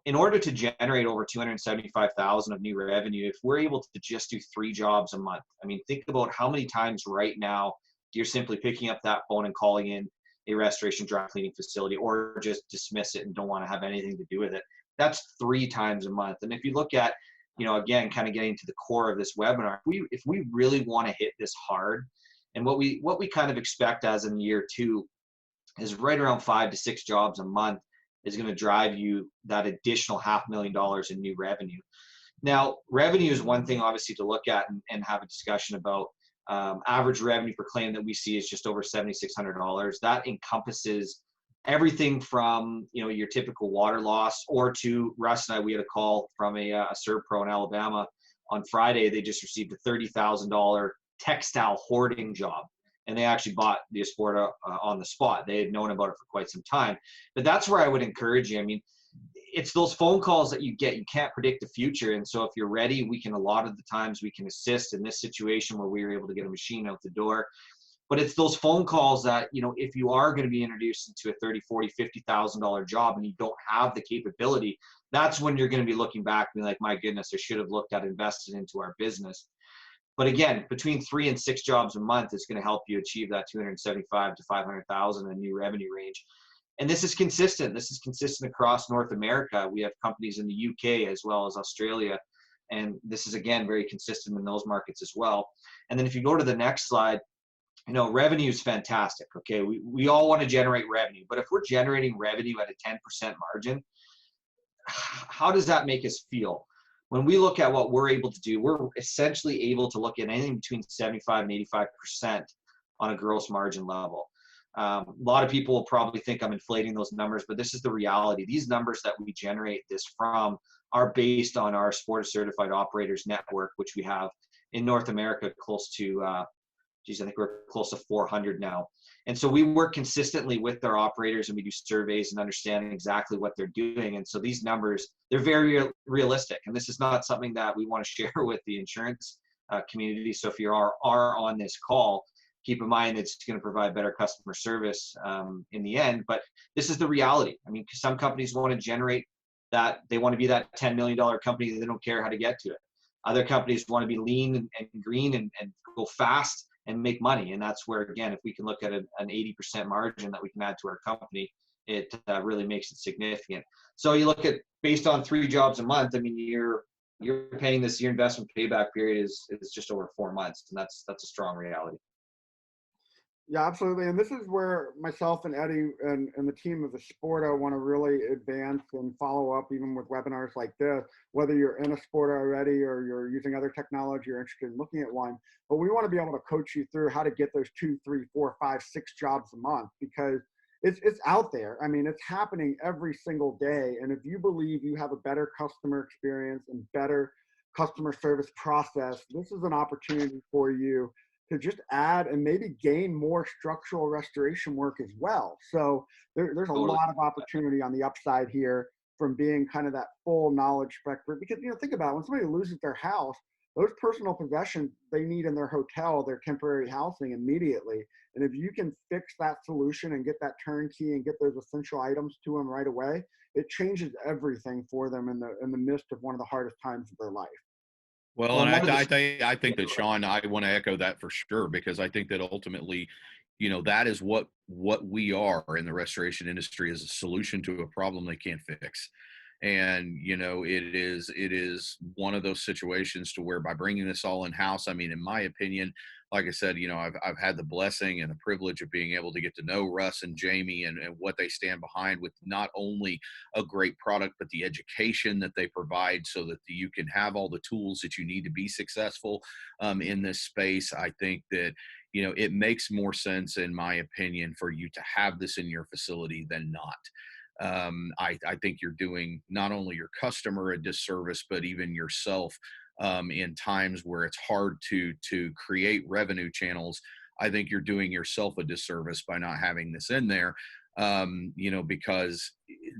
C: in order to generate over 275,000 of new revenue, if we're able to just do 3 jobs a month, I mean, think about how many times right now you're simply picking up that phone and calling in a restoration dry cleaning facility, or just dismiss it and don't want to have anything to do with it. That's 3 times a month. And if you look at, again, kind of getting to the core of this webinar, if we really want to hit this hard, and what we kind of expect as in year 2 is right around 5 to 6 jobs a month is going to drive you that additional $500,000 in new revenue. Now, revenue is one thing obviously to look at and have a discussion about. Average revenue per claim that we see is just over $7,600. That encompasses everything from your typical water loss, or to Russ and I, we had a call from a Serve Pro in Alabama on Friday. They just received a $30,000 textile hoarding job, and they actually bought the Esporta on the spot. They had known about it for quite some time. But that's where I would encourage you. I mean, it's those phone calls that you get. You can't predict the future, and so if you're ready, we can, a lot of the times we can assist in this situation where we were able to get a machine out the door. But it's those phone calls that, if you are going to be introduced into a $30,000, $40,000, $50,000 job and you don't have the capability, that's when you're going to be looking back and be like, my goodness, I should have looked at investing into our business. But again, between 3 and 6 jobs a month is going to help you achieve that 275 to 500,000 in new revenue range. And this is consistent. This is consistent across North America. We have companies in the UK as well as Australia. And this is, again, very consistent in those markets as well. And then if you go to the next slide, revenue is fantastic. Okay, we all want to generate revenue. But if we're generating revenue at a 10% margin, how does that make us feel? When we look at what we're able to do, we're essentially able to look at anything between 75 and 85% on a gross margin level. A lot of people will probably think I'm inflating those numbers, but this is the reality. These numbers that we generate this from are based on our Esporta Certified Operators Network, which we have in North America close to, I think we're close to 400 now. And so we work consistently with our operators, and we do surveys and understanding exactly what they're doing. And so these numbers, they're very realistic. And this is not something that we want to share with the insurance community. So if you are on this call, keep in mind it's going to provide better customer service in the end. But this is the reality. I mean, some companies want to generate that. They want to be that $10 million company. They don't care how to get to it. Other companies want to be lean and green and go fast and make money. And that's where, again, if we can look at an 80% margin that we can add to our company, it really makes it significant. So you look at, based on 3 jobs a month, I mean, you're paying this, your investment payback period is just over 4 months. And that's a strong reality.
A: Yeah, absolutely. And this is where myself and Eddie and the team of Esporta want to really advance and follow up, even with webinars like this, whether you're in Esporta already or you're using other technology, you're interested in looking at one. But we want to be able to coach you through how to get those 2, 3, 4, 5, 6 jobs a month, because it's out there. I mean, it's happening every single day. And if you believe you have a better customer experience and better customer service process, this is an opportunity for you to just add and maybe gain more structural restoration work as well. So there's a lot of opportunity on the upside here from being kind of that full knowledge spectrum. Because, think about it, when somebody loses their house, those personal possessions they need in their hotel, their temporary housing immediately. And if you can fix that solution and get that turnkey and get those essential items to them right away, it changes everything for them in the midst of one of the hardest times of their life.
B: Well,
C: Well,
B: and
C: one of the
B: I think that Sean, I want to echo that for sure, because I think that ultimately, that is what we are in the restoration industry, is a solution to a problem they can't fix. And it is one of those situations to where, by bringing this all in house, I mean, in my opinion, like I said, I've had the blessing and the privilege of being able to get to know Russ and Jamie and what they stand behind, with not only a great product, but the education that they provide, so that you can have all the tools that you need to be successful in this space. I think that it makes more sense, in my opinion, for you to have this in your facility than not. I think you're doing not only your customer a disservice, but even yourself in times where it's hard to create revenue channels. I think you're doing yourself a disservice by not having this in there, because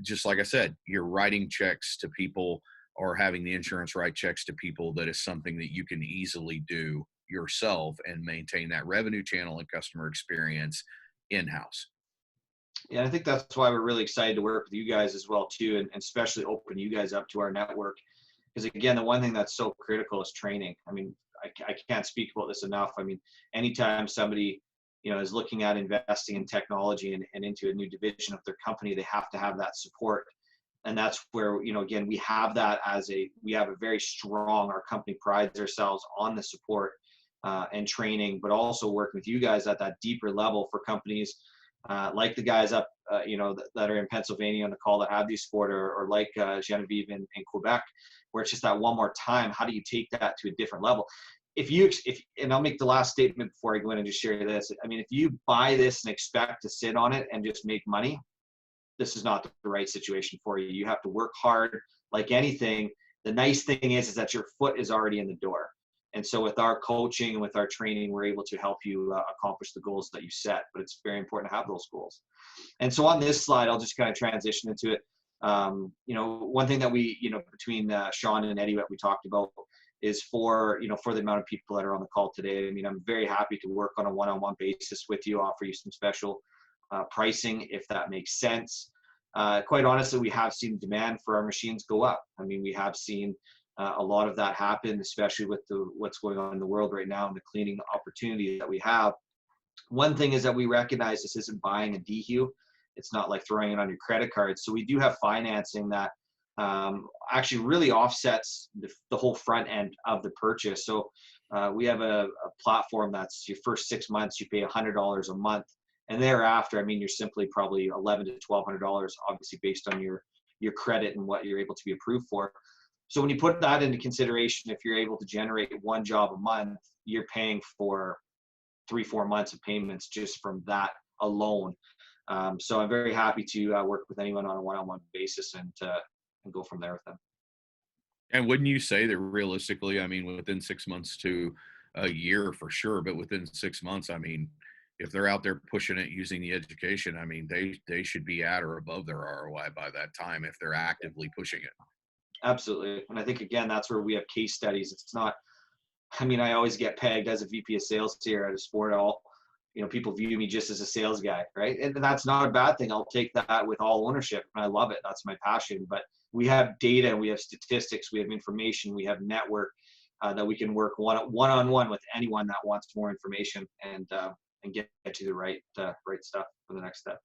B: just like I said, you're writing checks to people, or having the insurance write checks to people. That is something that you can easily do yourself and maintain that revenue channel and customer experience in-house.
C: Yeah, I think that's why we're really excited to work with you guys as well too, and especially open you guys up to our network. Because again, the one thing that's so critical is training. I mean, I can't speak about this enough. I mean, anytime somebody, is looking at investing in technology and into a new division of their company, they have to have that support. And that's where, again, we have a very strong, our company prides ourselves on the support and training, but also working with you guys at that deeper level for companies like the guys up, that are in Pennsylvania on the call that have the Esporta, or like Genevieve in Quebec, where it's just that one more time. How do you take that to a different level? And I'll make the last statement before I go in and just share this. I mean, if you buy this and expect to sit on it and just make money, this is not the right situation for you. You have to work hard, like anything. The nice thing is that your foot is already in the door. And so with our coaching and with our training, we're able to help you accomplish the goals that you set. But it's very important to have those goals. And so on this slide, I'll just kind of transition into it. One thing that we, between Sean and Eddie, what we talked about is for the amount of people that are on the call today. I mean, I'm very happy to work on a one-on-one basis with you, offer you some special pricing if that makes sense. Quite honestly, we have seen demand for our machines go up. I mean, we have seen a lot of that happen, especially with what's going on in the world right now and the cleaning opportunity that we have. One thing is that we recognize this isn't buying a DHU. It's not like throwing it on your credit card. So we do have financing that actually really offsets the whole front end of the purchase. So we have a platform that's your first 6 months, you pay $100 a month. And thereafter, I mean, you're simply probably $1,100 to $1,200, obviously based on your credit and what you're able to be approved for. So when you put that into consideration, if you're able to generate one job a month, you're paying for 3-4 months of payments just from that alone. So I'm very happy to work with anyone on a one-on-one basis and go from there with them.
B: And wouldn't you say that realistically, I mean, within 6 months to a year for sure, but within 6 months, I mean, if they're out there pushing it using the education, I mean, they should be at or above their ROI by that time if they're actively pushing it.
C: Absolutely. And I think, again, that's where we have case studies. It's not, I mean, I always get pegged as a VP of sales here at Esporta. People view me just as a sales guy, right? And that's not a bad thing. I'll take that with all ownership, and I love it. That's my passion. But we have data, we have statistics, we have information, we have network that we can work one-on-one with anyone that wants more information and get you the right stuff for the next step.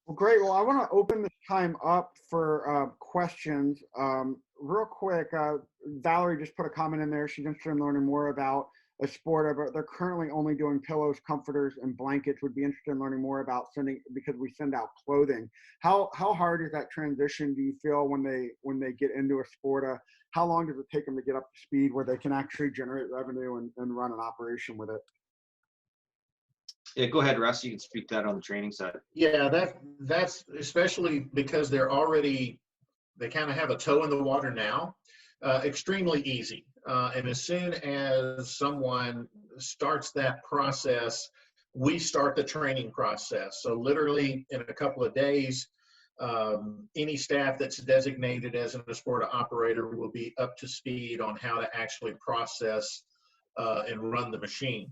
A: Well, great. Well, I want to open this time up for questions. Real quick, Valerie just put a comment in there. She's interested in learning more about Esporta, but they're currently only doing pillows, comforters, and blankets. Would be interested in learning more about because we send out clothing. How hard is that transition, do you feel, when they get into Esporta? How long does it take them to get up to speed where they can actually generate revenue and run an operation with it?
C: Yeah, go ahead, Russ. You can speak that on the training side.
D: Yeah, that's especially because they kind of have a toe in the water now. Extremely easy. And as soon as someone starts that process, we start the training process. So literally in a couple of days, Any staff that's designated as an Esporta operator will be up to speed on how to actually process and run the machine.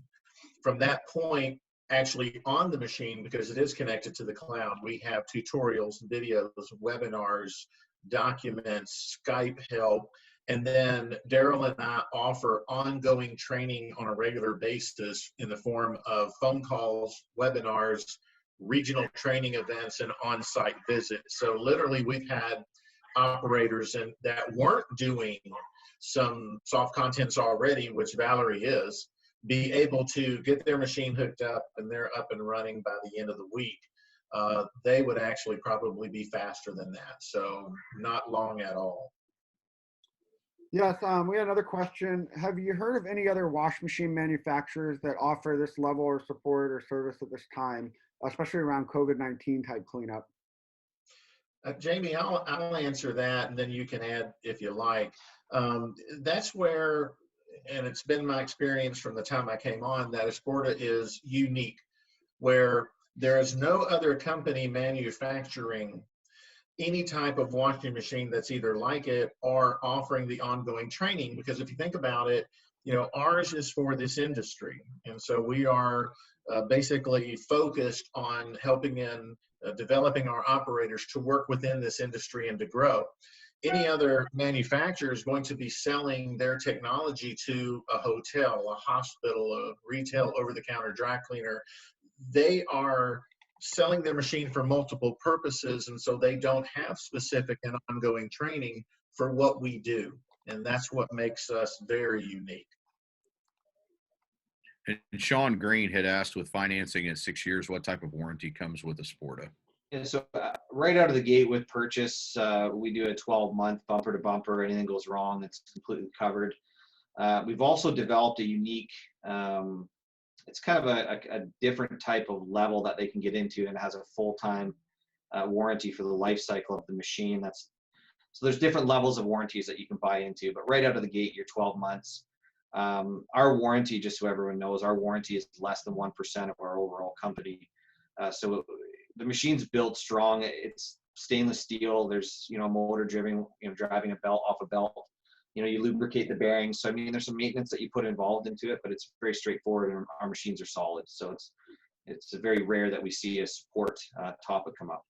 D: From that point, actually on the machine, because it is connected to the cloud, we have tutorials, videos, webinars, documents, Skype help, and then Daryl and I offer ongoing training on a regular basis in the form of phone calls, webinars, regional training events, and on-site visits. So literally we've had operators that weren't doing some soft contents already, which Valerie is, be able to get their machine hooked up and they're up and running by the end of the week. They would actually probably be faster than that. So not long at all.
A: Yes, we had another question. Have you heard of any other wash machine manufacturers that offer this level of support or service at this time, especially around COVID-19 type cleanup?
D: Jamie, I'll answer that, and then you can add if you like. That's where, and it's been my experience from the time I came on, that Esporta is unique, where there is no other company manufacturing any type of washing machine that's either like it or offering the ongoing training. Because if you think about it, ours is for this industry. And so we are basically focused on helping in developing our operators to work within this industry and to grow. Any other manufacturer is going to be selling their technology to a hotel, a hospital, a retail over-the-counter dry cleaner. They are selling their machine for multiple purposes, and so they don't have specific and ongoing training for what we do. And that's what makes us very unique.
B: And Sean Green had asked, with financing at 6 years, what type of warranty comes with Esporta?
C: And so right out of the gate with purchase, we do a 12-month bumper to bumper. Anything goes wrong, it's completely covered. We've also developed a unique, it's kind of a different type of level that they can get into, and has a full-time warranty for the life cycle of the machine. So there's different levels of warranties that you can buy into, but right out of the gate, you're 12 months. Our warranty, just so everyone knows, our warranty is less than 1% of our overall company. So the machine's built strong. It's stainless steel. There's, motor driving a belt off a belt. You lubricate the bearings. So, I mean, there's some maintenance that you put involved into it, but it's very straightforward, and our machines are solid. So it's very rare that we see a support topic come up.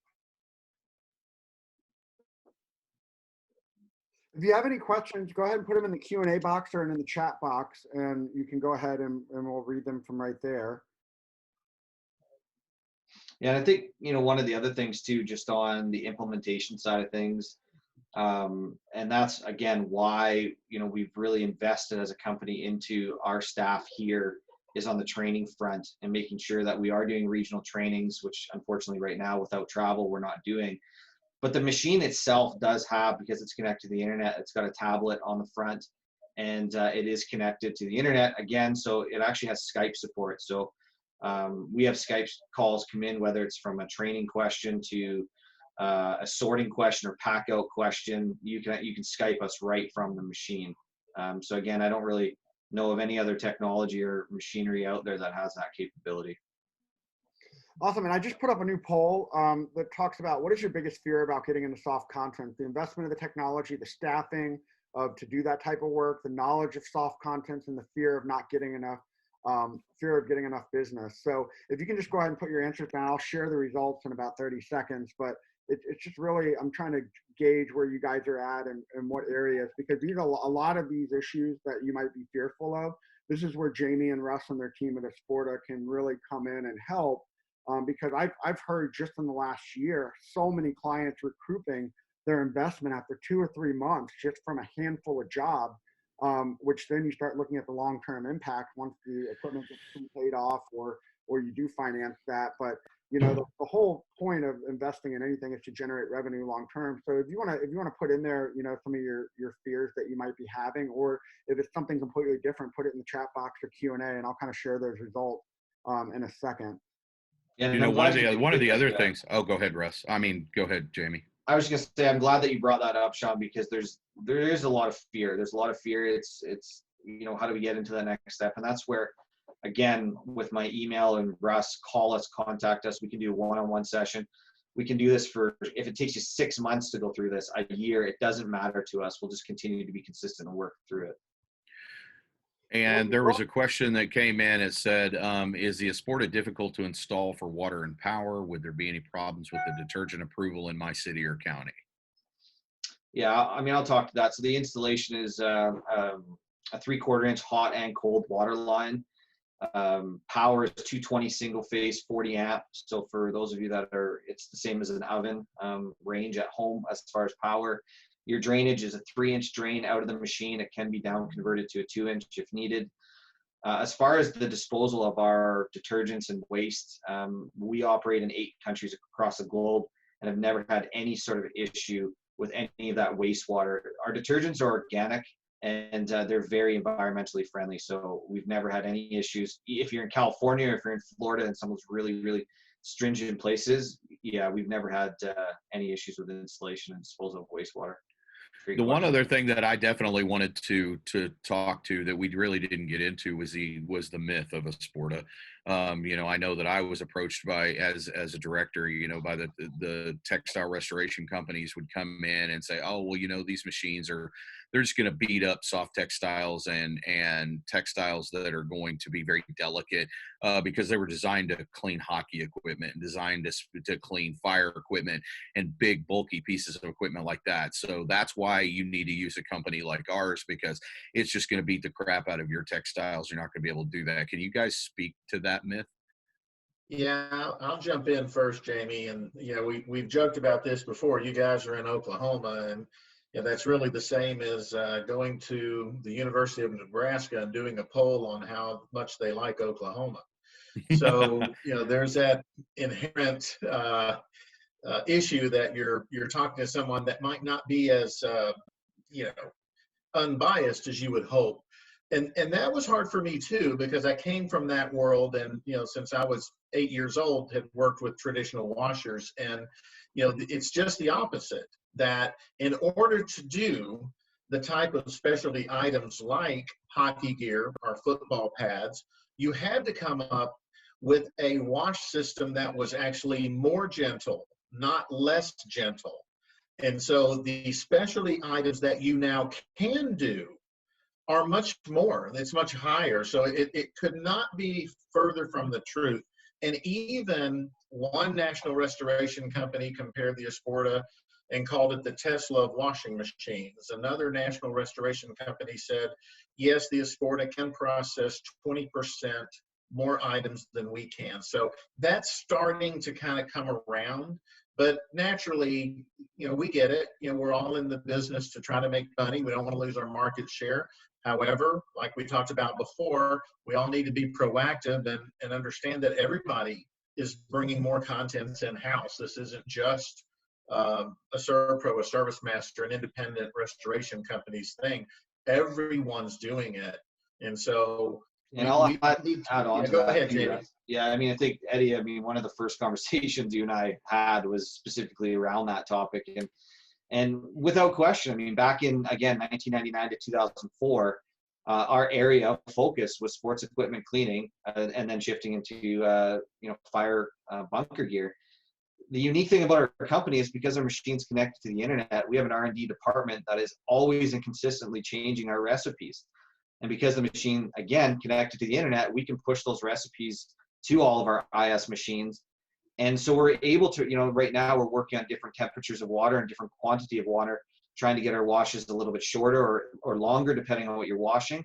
A: If you have any questions, go ahead and put them in the Q&A box or in the chat box, and you can go ahead and we'll read them from right there.
C: Yeah, and I think, one of the other things too, just on the implementation side of things, and that's, again, why, we've really invested as a company into our staff here, is on the training front and making sure that we are doing regional trainings, which unfortunately right now without travel, we're not doing. But the machine itself does have, because it's connected to the internet, it's got a tablet on the front, and it is connected to the internet again. So it actually has Skype support. So we have Skype calls come in, whether it's from a training question to a sorting question or pack out question. You can Skype us right from the machine. So again, I don't really know of any other technology or machinery out there that has that capability.
A: Awesome. And I just put up a new poll that talks about, what is your biggest fear about getting into soft content? The investment of the technology, the staffing to do that type of work, the knowledge of soft contents, and the fear of not getting enough, business. So if you can just go ahead and put your answers down, I'll share the results in about 30 seconds. But it's just really, I'm trying to gauge where you guys are at and what areas, because these are a lot of these issues that you might be fearful of. This is where Jamie and Russ and their team at Esporta can really come in and help. Because I've heard just in the last year, so many clients recouping their investment after 2 or 3 months just from a handful of jobs, which then you start looking at the long-term impact once the equipment gets paid off or you do finance that. But the whole point of investing in anything is to generate revenue long-term. So if you want to put in there, some of your fears that you might be having, or if it's something completely different, put it in the chat box or Q&A, and I'll kind of share those results in a second.
C: Yeah,
B: one of the other things. Oh, go ahead, Russ. Go ahead, Jamie.
C: I was just gonna say, I'm glad that you brought that up, Sean, because there is a lot of fear. There's a lot of fear. It's how do we get into the next step? And that's where, again, with my email and Russ, call us, contact us. We can do a one-on-one session. we can do this for, if it takes you 6 months to go through this, a year, it doesn't matter to us. We'll just continue to be consistent and work through it.
B: And there was a question that came in. It said, is the Esporta difficult to install for water and power? Would there be any problems with the detergent approval in my city or county?
C: Yeah, I mean, I'll talk to that. So the installation is a 3/4 inch hot and cold water line. Power is 220 single phase, 40 amp. So for those of you that are, it's the same as an oven range at home as far as power. Your drainage is a 3-inch drain out of the machine. It can be down converted to a 2-inch if needed. As far as the disposal of our detergents and waste, we operate in 8 countries across the globe and have never had any sort of issue with any of that wastewater. Our detergents are organic and they're very environmentally friendly. So we've never had any issues. If you're in California or if you're in Florida and some of those really, really stringent places, yeah, we've never had any issues with installation and disposal of wastewater.
B: The one other thing that I definitely wanted to talk to that we really didn't get into was the myth of Esporta. You know, I know that I was approached by as a director, you know, by the textile restoration companies would come in and say, oh, well, you know, these machines they're just going to beat up soft textiles and textiles that are going to be very delicate because they were designed to clean hockey equipment and designed to clean fire equipment and big bulky pieces of equipment like that. So that's why you need to use a company like ours, because it's just going to beat the crap out of your textiles. You're not going to be able to do that. Can you guys speak to that myth?
D: Yeah, I'll jump in first, Jamie. And you know, we've joked about this before. You guys are in Oklahoma, and yeah, that's really the same as going to the University of Nebraska and doing a poll on how much they like Oklahoma. So you know, there's that inherent issue that you're talking to someone that might not be as you know, unbiased as you would hope. And that was hard for me too, because I came from that world, and you know, since I was 8 years old, had worked with traditional washers, and you know, it's just the opposite. That in order to do the type of specialty items like hockey gear or football pads, you had to come up with a wash system that was actually more gentle, not less gentle. And so the specialty items that you now can do are much more, it's much higher. So it could not be further from the truth. And even one national restoration company compared the Esporta and called it the Tesla of washing machines. Another national restoration company said, yes, the Esporta can process 20% more items than we can. So that's starting to kind of come around. But naturally, you know, we get it. You know, we're all in the business to try to make money. We don't want to lose our market share. However, like we talked about before, we all need to be proactive and understand that everybody is bringing more contents in-house. This isn't just a ServPro, a Service Master, an independent restoration company's thing. Everyone's doing it. And so,
C: and I'll add on to
D: go
C: that.
D: ahead, Jamie.
C: Yeah, I mean, I think, Eddie, I mean, one of the first conversations you and I had was specifically around that topic. And without question, I mean, back in, again, 1999 to 2004, our area of focus was sports equipment cleaning and then shifting into, you know, fire bunker gear. The unique thing about our company is because our machine's connected to the internet, we have an R&D department that is always and consistently changing our recipes. And because the machine, again, connected to the internet, we can push those recipes to all of our IS machines. And so we're able to, you know, right now we're working on different temperatures of water and different quantity of water, trying to get our washes a little bit shorter or longer, depending on what you're washing.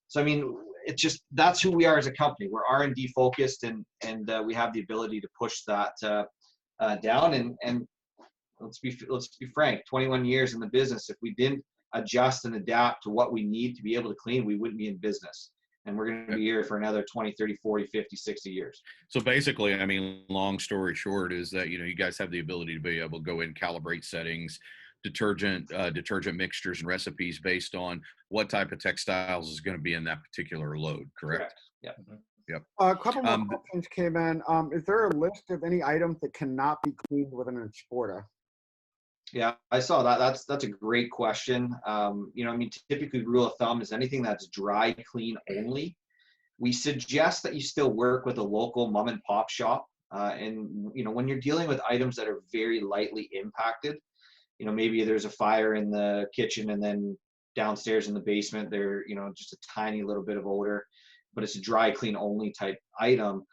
C: So, I mean, it's just, that's who we are as a company. We're R&D focused, and we have the ability to push that down. And let's be frank, 21 years in the business, if we didn't adjust and adapt to what we need to be able to clean, we wouldn't be in business. And we're going to be here for another 20, 30, 40, 50, 60 years.
B: So basically, I mean, long story short is that, you know, you guys have the ability to be able to go in, calibrate settings, detergent mixtures and recipes based on what type of textiles is going to be in that particular load, correct?
C: Yeah.
B: Yep.
A: A couple more questions came in. Is there a list of any items that cannot be cleaned with an Esporta?
C: Yeah, I saw that. That's a great question. You know, I mean, typically rule of thumb is anything that's dry clean only. We suggest that you still work with a local mom and pop shop And, when you're dealing with items that are very lightly impacted, maybe there's a fire in the kitchen and then downstairs in the basement, just a tiny little bit of odor, but it's a dry clean only type item.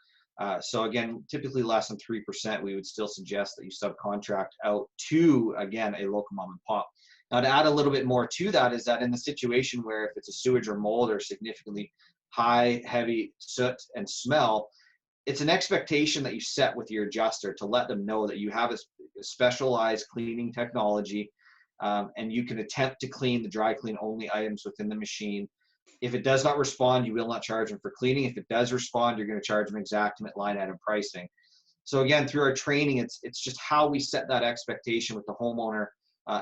C: So again, typically less than 3%, we would still suggest that you subcontract out to, again, a local mom and pop. Now, to add a little bit more to that is that in the situation where if it's a sewage or mold or significantly high, heavy soot and smell, it's an expectation that you set with your adjuster to let them know that you have a specialized cleaning technology, and you can attempt to clean the dry clean only items within the machine. If it does not respond, you will not charge them for cleaning. If it does respond, you're going to charge them exactament line item pricing. So again, through our training, it's just how we set that expectation with the homeowner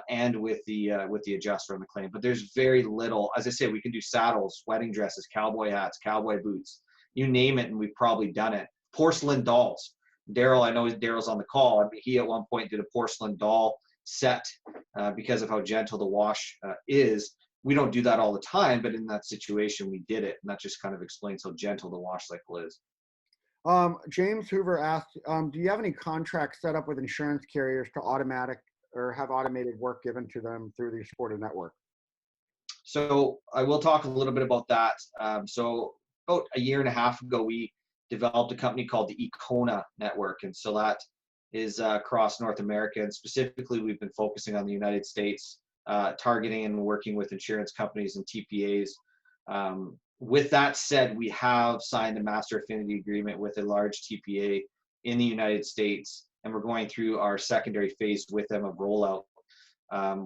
C: and with the adjuster on the claim. But there's very little. As I say, we can do saddles, wedding dresses, cowboy hats, cowboy boots, you name it, and we've probably done it. Porcelain dolls. Daryl, I know Daryl's on the call. I mean, he at one point did a porcelain doll set because of how gentle the wash is. We don't do that all the time, but in that situation, we did it. And that just kind of explains how gentle the wash cycle is.
A: James Hoover asked, do you have any contracts set up with insurance carriers to have automated work given to them through the Esporta network?
C: So I will talk a little bit about that. So about a year and a half ago, we developed a company called the Econa network. And so that is across North America. And specifically, we've been focusing on the United States, targeting and working with insurance companies and TPAs. With that said, we have signed a master affinity agreement with a large TPA in the United States, and we're going through our secondary phase with them of rollout,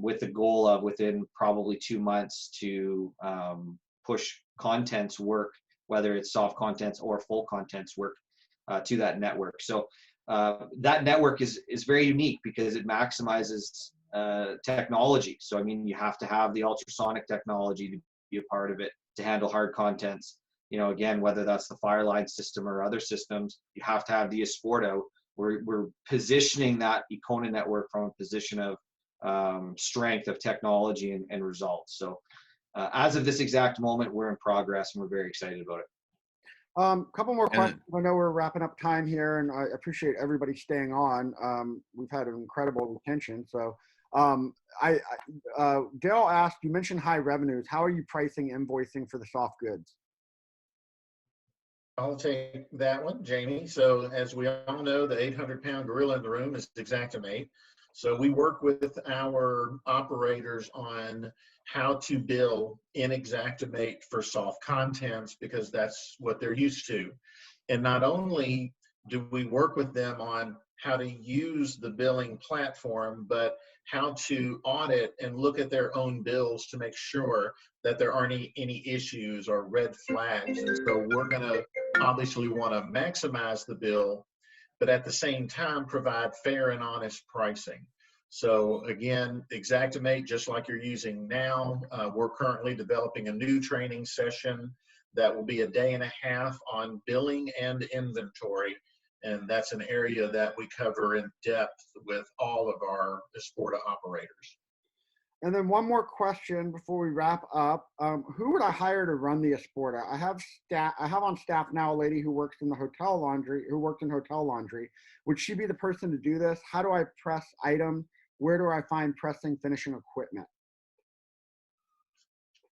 C: with the goal of within probably 2 months to push contents work, whether it's soft contents or full contents work, to that network. So that network is very unique because it maximizes technology. So I mean, you have to have the ultrasonic technology to be a part of it to handle hard contents. Again, whether that's the Fireline system or other systems, you have to have the Esporta. We're positioning that Econa network from a position of strength of technology and results. So as of this exact moment, we're in progress and we're very excited about it.
A: Couple more questions. I know we're wrapping up time here, and I appreciate everybody staying on. We've had an incredible retention. So Dale asked, you mentioned high revenues. How are you pricing invoicing for the soft goods?
D: I'll take that one, Jamie. So as we all know, the 800-pound gorilla in the room is Xactimate. So we work with our operators on how to bill in Xactimate for soft contents because that's what they're used to. And not only do we work with them on how to use the billing platform, but how to audit and look at their own bills to make sure that there aren't any issues or red flags. And so we're going to obviously want to maximize the bill, but at the same time provide fair and honest pricing. So again, Xactimate, just like you're using now, we're currently developing a new training session that will be a day and a half on billing and inventory. And that's an area that we cover in depth with all of our Esporta operators.
A: And then one more question before we wrap up. Who would I hire to run the Esporta? I have on staff now a lady who works in the hotel laundry, who worked in hotel laundry. Would she be the person to do this? How do I press items? Where do I find pressing, finishing equipment?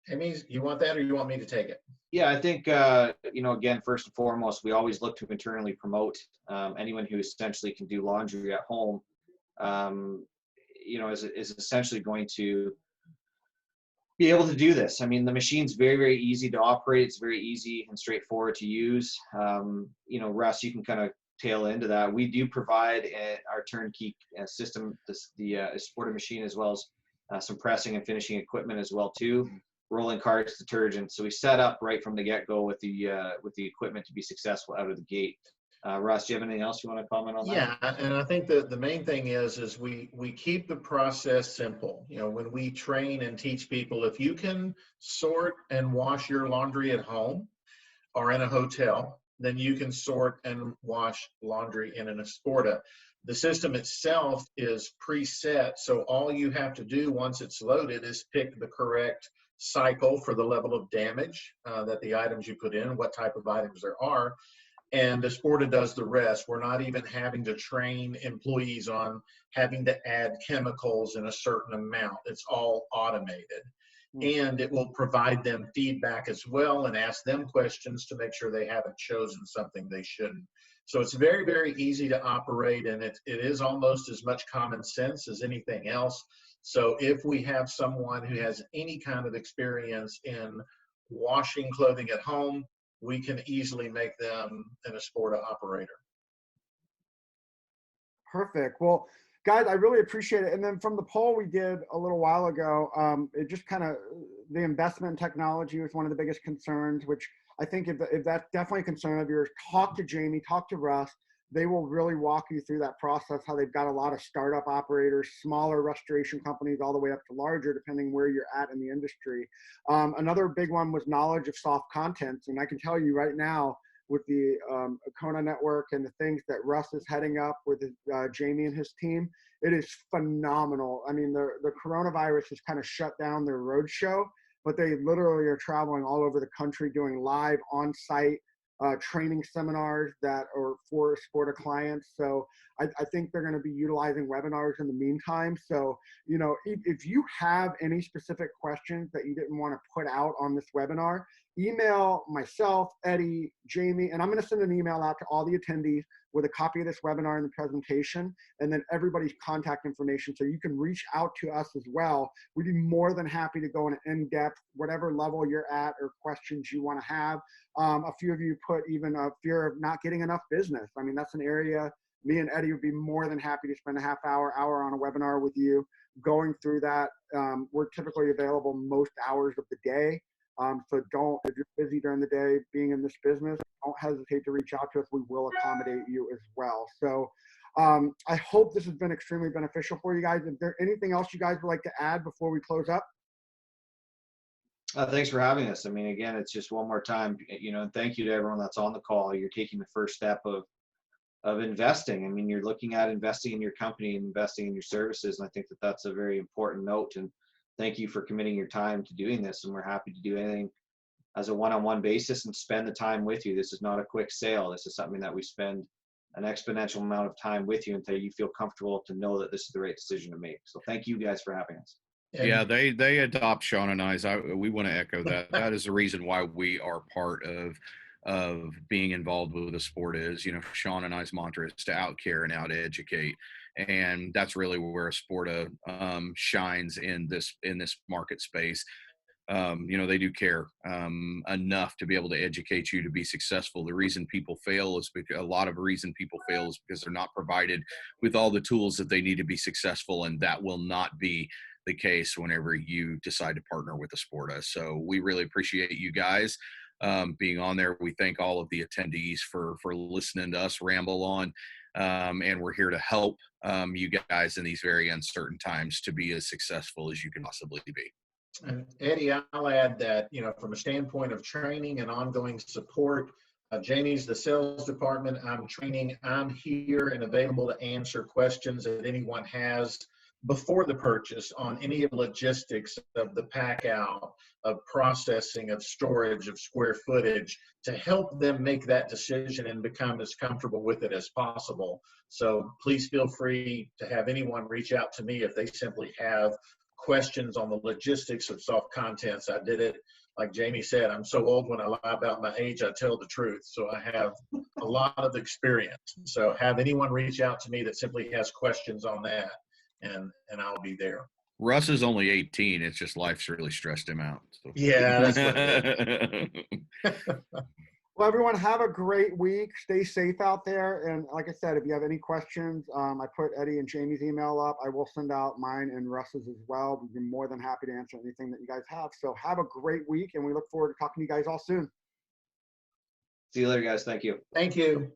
D: Amy, you want that or you want me to take it?
C: Yeah, I think, again, first and foremost, we always look to internally promote anyone who essentially can do laundry at home, is essentially going to be able to do this. I mean, the machine's very, very easy to operate. It's very easy and straightforward to use. Russ, you can kind of tail into that. We do provide our turnkey system, the Esporta machine, as well as some pressing and finishing equipment as well too. Rolling carts, detergent. So we set up right from the get-go with the equipment to be successful out of the gate. Russ, do you have anything else you want to comment on that?
D: Yeah, and I think that the main thing is we keep the process simple. When we train and teach people, if you can sort and wash your laundry at home or in a hotel, then you can sort and wash laundry in an Esporta. The system itself is preset, so all you have to do once it's loaded is pick the correct cycle for the level of damage that the items you put in, what type of items there are, and Esporta does the rest. We're not even having to train employees on having to add chemicals in a certain amount. It's all automated. And it will provide them feedback as well and ask them questions to make sure they haven't chosen something they shouldn't. So it's very, very easy to operate, and it is almost as much common sense as anything else. So if we have someone who has any kind of experience in washing clothing at home, we can easily make them an Esporta operator.
A: Perfect. Well, guys, I really appreciate it. And then from the poll we did a little while ago, it just kind of, the investment in technology was one of the biggest concerns, which I think if that's definitely a concern of yours, talk to Jamie, talk to Russ. They will really walk you through that process, how they've got a lot of startup operators, smaller restoration companies, all the way up to larger, depending where you're at in the industry. Another big one was knowledge of soft contents. And I can tell you right now, with the Kona network and the things that Russ is heading up with Jamie and his team, it is phenomenal. I mean, the coronavirus has kind of shut down their road show, but they literally are traveling all over the country doing live on-site training seminars that are for Esporta clients. So I think they're going to be utilizing webinars in the meantime. So, you know, if you have any specific questions that you didn't want to put out on this webinar, email myself, Eddie, Jamie, and I'm going to send an email out to all the attendees with a copy of this webinar and the presentation, and then everybody's contact information, so you can reach out to us as well. We'd be more than happy to go in depth, whatever level you're at or questions you want to have. A few of you put even a fear of not getting enough business. I mean, that's an area me and Eddie would be more than happy to spend a half hour on a webinar with you going through that. We're typically available most hours of the day. So if you're busy during the day being in this business, don't hesitate to reach out to us. We will accommodate you as well. So I hope this has been extremely beneficial for you guys. Is there anything else you guys would like to add before we close up?
C: Thanks for having us. I mean, again, it's just one more time, you know, and thank you to everyone that's on the call. You're taking the first step of investing. I mean, you're looking at investing in your company and investing in your services. And I think that that's a very important note. And thank you for committing your time to doing this. And we're happy to do anything as a one-on-one basis and spend the time with you. This is not a quick sale. This is something that we spend an exponential amount of time with you until you feel comfortable to know that this is the right decision to make. So thank you guys for having us.
B: Yeah, they adopt Sean and I's. We want to echo that. That is the reason why we are part of being involved with the sport. Is, you know, Sean and I's mantra is to out care and out educate, and that's really where Esporta shines in this market space. You know, they do care enough to be able to educate you to be successful. The reason people fail is because because they're not provided with all the tools that they need to be successful, and that will not be the case whenever you decide to partner with Esporta. So we really appreciate you guys being on there. We thank all of the attendees for listening to us ramble on, and we're here to help you guys in these very uncertain times to be as successful as you can possibly be.
D: And Eddie, I'll add that, you know, from a standpoint of training and ongoing support, Jamie's the sales department. I'm training. I'm here and available to answer questions that anyone has before the purchase on any of the logistics of the pack out, of processing, of storage, of square footage, to help them make that decision and become as comfortable with it as possible. So please feel free to have anyone reach out to me if they simply have questions on the logistics of soft contents. I did it, like Jamie said, I'm so old when I lie about my age, I tell the truth. So I have a lot of experience. So have anyone reach out to me that simply has questions on that, and I'll be there.
B: Russ is only 18. It's just life's really stressed him out. So.
D: Yeah, that's what it is.
A: Well, everyone, have a great week. Stay safe out there. And like I said, if you have any questions, I put Eddie and Jamie's email up. I will send out mine and Russ's as well. We'd be more than happy to answer anything that you guys have. So have a great week, and we look forward to talking to you guys all soon.
C: See you later, guys. Thank you.
D: Thank you.